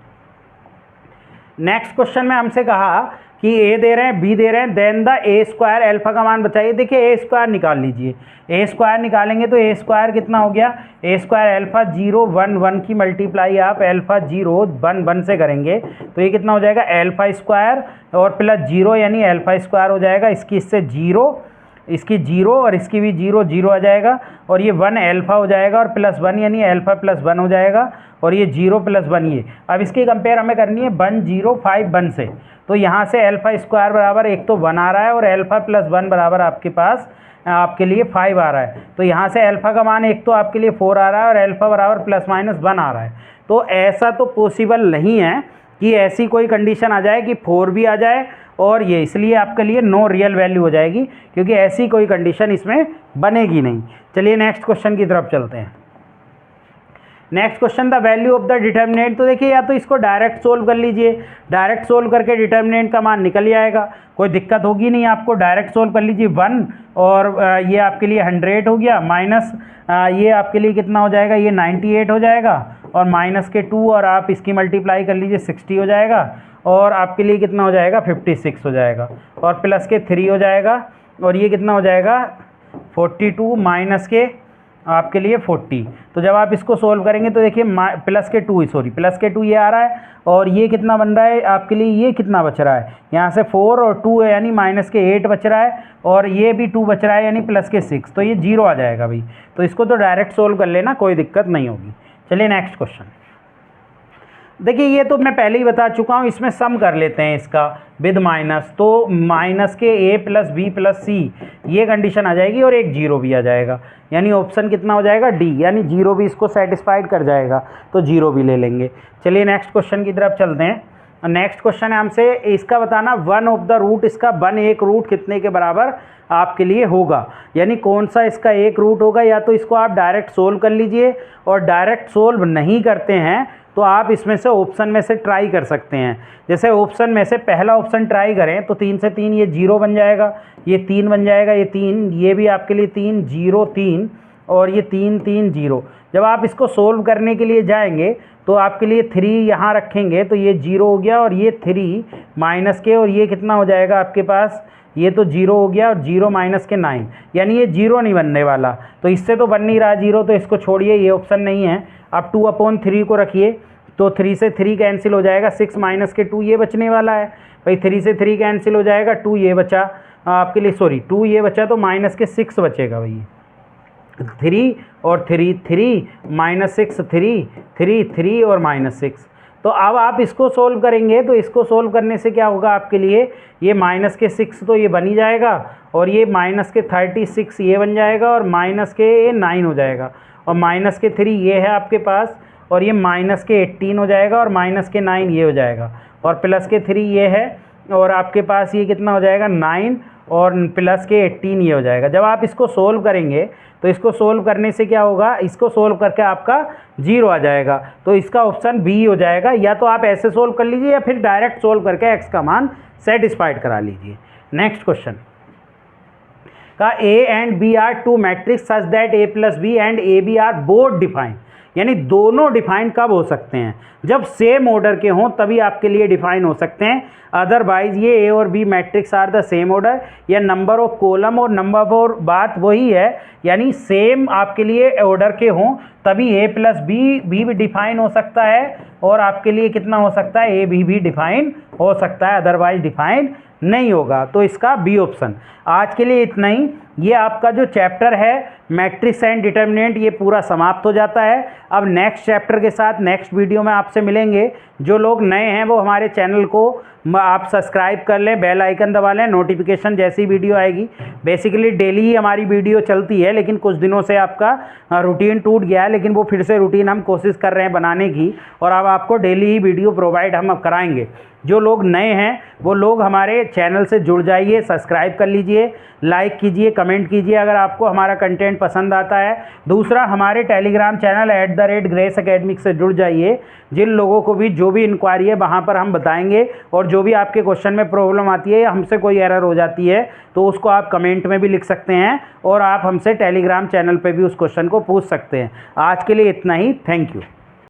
नेक्स्ट क्वेश्चन में हमसे कहा कि ए दे रहे हैं, बी दे रहे हैं, then the A square alpha का मान बताइए। देखिए ए स्क्वायर निकाल लीजिए, ए स्क्वायर निकालेंगे तो ए स्क्वायर कितना हो गया, ए स्क्वायर अल्फा 0 1 1 की मल्टीप्लाई आप अल्फा 0 1 1 से करेंगे तो ये कितना हो जाएगा, अल्फा स्क्वायर और प्लस 0 यानी अल्फा स्क्वायर हो जाएगा, इसकी इससे 0, इसकी 0 और इसकी भी 0 0 आ जाएगा और ये 1 अल्फा हो जाएगा और प्लस 1 यानी अल्फा प्लस 1 हो जाएगा और ये 0 प्लस 1 ये। अब इसकी कंपेयर हमें करनी है 1 0 5 1 से, तो यहाँ से अल्फा स्क्वायर बराबर एक तो 1 आ रहा है और अल्फा प्लस 1 बराबर आपके पास आपके लिए 5 आ रहा है, तो यहाँ से अल्फा का मान एक तो आपके लिए 4 आ रहा है और अल्फा बराबर प्लस माइनस 1 आ रहा है। तो ऐसा तो पॉसिबल नहीं है कि ऐसी कोई कंडीशन आ जाए कि 4 भी आ जाए और ये, इसलिए आपके लिए नो रियल वैल्यू हो जाएगी क्योंकि ऐसी कोई कंडीशन इसमें बनेगी नहीं। चलिए नेक्स्ट क्वेश्चन की तरफ चलते हैं। Next question, the value of the determinant. तो देखिए या तो इसको डायरेक्ट सोल्व कर लीजिए, डायरेक्ट सोल्व करके डिटर्मिनेंट का मान निकल जाएगा, कोई दिक्कत होगी नहीं आपको। डायरेक्ट सोल्व कर लीजिए 1 और ये आपके लिए 100 हो गया, माइनस ये आपके लिए कितना हो जाएगा, ये 98 हो जाएगा और माइनस के 2 और आप इसकी मल्टीप्लाई कर लीजिए 60 हो जाएगा और आपके लिए कितना हो जाएगा 56 हो जाएगा और प्लस के 3 हो जाएगा और ये कितना हो जाएगा 42 माइनस के आपके लिए 40। तो जब आप इसको सोल्व करेंगे तो देखिए प्लस के 2 ये आ रहा है और ये कितना बन रहा है आपके लिए, ये कितना बच रहा है, यहाँ से 4 और 2 है यानी माइनस के 8 बच रहा है और ये भी 2 बच रहा है यानी प्लस के 6, तो ये 0 आ जाएगा भाई। तो इसको तो डायरेक्ट सोल्व कर लेना, कोई दिक्कत नहीं होगी। चलिए नेक्स्ट क्वेश्चन देखिए, ये तो मैं पहले ही बता चुका हूँ, इसमें सम कर लेते हैं इसका विद माइनस, तो माइनस के a प्लस बी प्लस सी ये कंडीशन आ जाएगी और एक 0 भी आ जाएगा, यानी ऑप्शन कितना हो जाएगा डी, यानी 0 भी इसको सेटिस्फाइड कर जाएगा तो 0 भी ले लेंगे। चलिए नेक्स्ट क्वेश्चन की तरफ चलते हैं। नेक्स्ट क्वेश्चन है हमसे इसका बताना 1 ऑफ द रूट, इसका 1 एक रूट कितने के बराबर आपके लिए होगा, यानी कौन सा इसका एक रूट होगा। या तो इसको आप डायरेक्ट सोल्व कर लीजिए और डायरेक्ट सोल्व नहीं करते हैं तो आप इसमें से ऑप्शन में से ट्राई कर सकते हैं। जैसे ऑप्शन में से पहला ऑप्शन ट्राई करें तो 3 से 3 ये 0 बन जाएगा, ये 3 बन जाएगा, ये 3, ये भी आपके लिए 3 0 3 और ये 3 3 0। जब आप इसको सोल्व करने के लिए जाएंगे तो आपके लिए 3 यहाँ रखेंगे तो ये 0 हो गया और ये 3 माइनस के और ये कितना हो जाएगा आपके पास, ये तो 0 हो गया और 0 माइनस के 9, यानी ये 0 नहीं बनने वाला, तो इससे तो बन नहीं रहा 0, तो इसको छोड़िए, ये ऑप्शन नहीं है। अब 2/3 को रखिए तो 3 से 3 कैंसिल हो जाएगा, 6 माइनस के 2 ये बचने वाला है भाई, 3 से 3 कैंसिल हो जाएगा, 2 ये बचा आपके लिए, 2 ये बचा तो माइनस के 6 बचेगा भाई, 3 और 3 3 माइनस 6 3 3 3 और माइनस 6। तो अब आप इसको सोल्व करेंगे तो इसको सोल्व करने से क्या होगा आपके लिए, ये माइनस के 6 तो ये बन ही जाएगा और ये माइनस के 36 ये बन जाएगा और माइनस के 9 हो जाएगा और माइनस के 3 ये है आपके पास और ये माइनस के 18 हो जाएगा और माइनस के 9 ये हो जाएगा और प्लस के 3 ये है और आपके पास ये कितना हो जाएगा 9 और प्लस के 18 ये हो जाएगा। जब आप इसको सोल्व करेंगे तो इसको सोल्व करने से क्या होगा, इसको सोल्व करके आपका 0 आ जाएगा, तो इसका ऑप्शन बी हो जाएगा। या तो आप ऐसे सोल्व कर लीजिए या फिर डायरेक्ट सोल्व करके एक्स का मान सेटिस्फाइड करा लीजिए। नेक्स्ट क्वेश्चन का A and B are two matrix such that A plus B and A B are both define, यानी दोनों डिफाइन कब हो सकते हैं, जब सेम ऑर्डर के हों तभी आपके लिए डिफाइन हो सकते हैं, अदरवाइज ये ए और B matrix are the same order, या नंबर ऑफ कॉलम और नंबर ऑफ, बात वही है, यानी सेम आपके लिए ऑर्डर के हों तभी a प्लस बी भी डिफाइन हो सकता है, और आपके लिए कितना हो सकता है, ए बी भी डिफाइन हो सकता है, अदरवाइज डिफाइन नहीं होगा। तो इसका बी ऑप्शन। आज के लिए इतना ही। ये आपका जो चैप्टर है मैट्रिक्स एंड डिटर्मिनेंट, ये पूरा समाप्त हो जाता है। अब नेक्स्ट चैप्टर के साथ नेक्स्ट वीडियो में आपसे मिलेंगे। जो लोग नए हैं वो हमारे चैनल को आप सब्सक्राइब कर लें, बेल आइकन दबा लें, नोटिफिकेशन जैसी वीडियो आएगी। बेसिकली डेली ही हमारी वीडियो चलती है, लेकिन कुछ दिनों से आपका रूटीन टूट गया है, लेकिन वो फिर से रूटीन हम कोशिश कर रहे हैं बनाने की, और अब आपको डेली ही वीडियो प्रोवाइड हम अब कराएंगे। जो लोग नए हैं वो लोग हमारे चैनल से जुड़ जाइए, सब्सक्राइब कर लीजिए, लाइक कीजिए, कमेंट कीजिए अगर आपको हमारा कंटेंट पसंद आता है। दूसरा, हमारे टेलीग्राम चैनल @ग्रेस एकेडमिक से जुड़ जाइए। जिन लोगों को भी जो भी इंक्वायरी है वहाँ पर हम बताएंगे, और जो भी आपके क्वेश्चन में प्रॉब्लम आती है या हमसे कोई एरर हो जाती है तो उसको आप कमेंट में भी लिख सकते हैं, और आप हमसे टेलीग्राम चैनल पर भी उस क्वेश्चन को पूछ सकते हैं। आज के लिए इतना ही। Thank you.